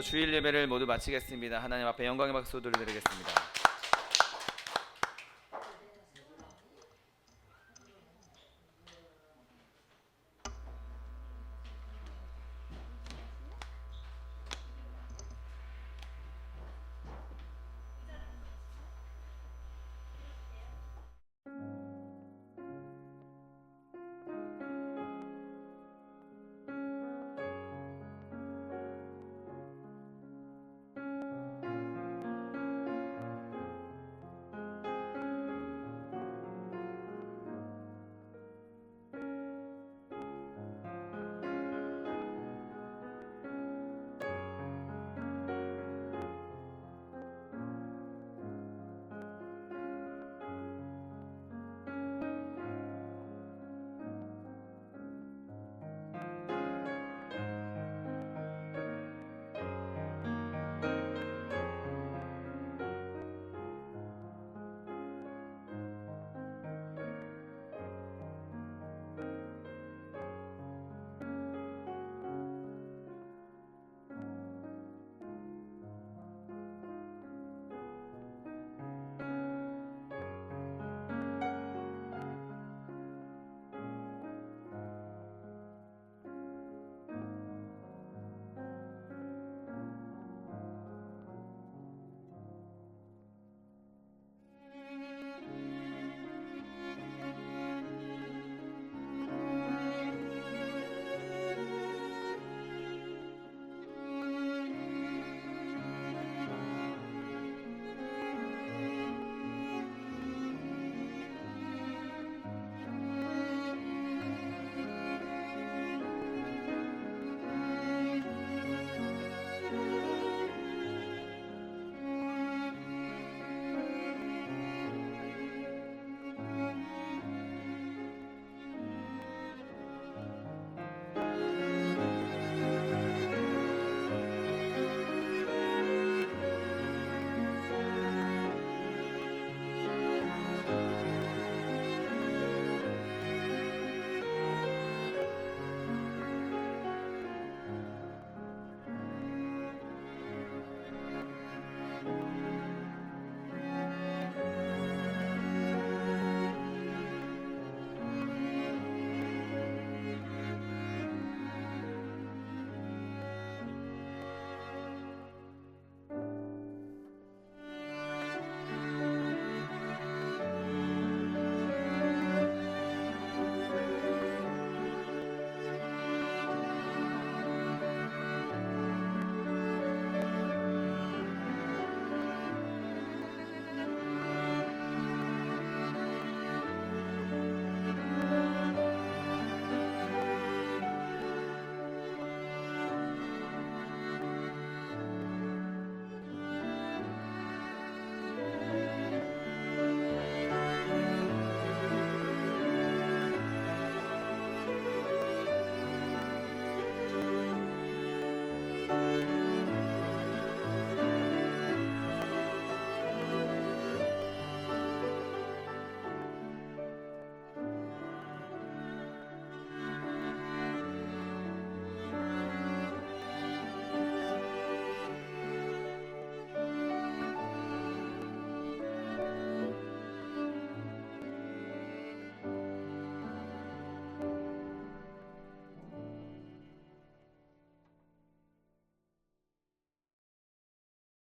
주일 예배를 모두 마치겠습니다. 하나님 앞에 영광의 박수 돌려드리겠습니다.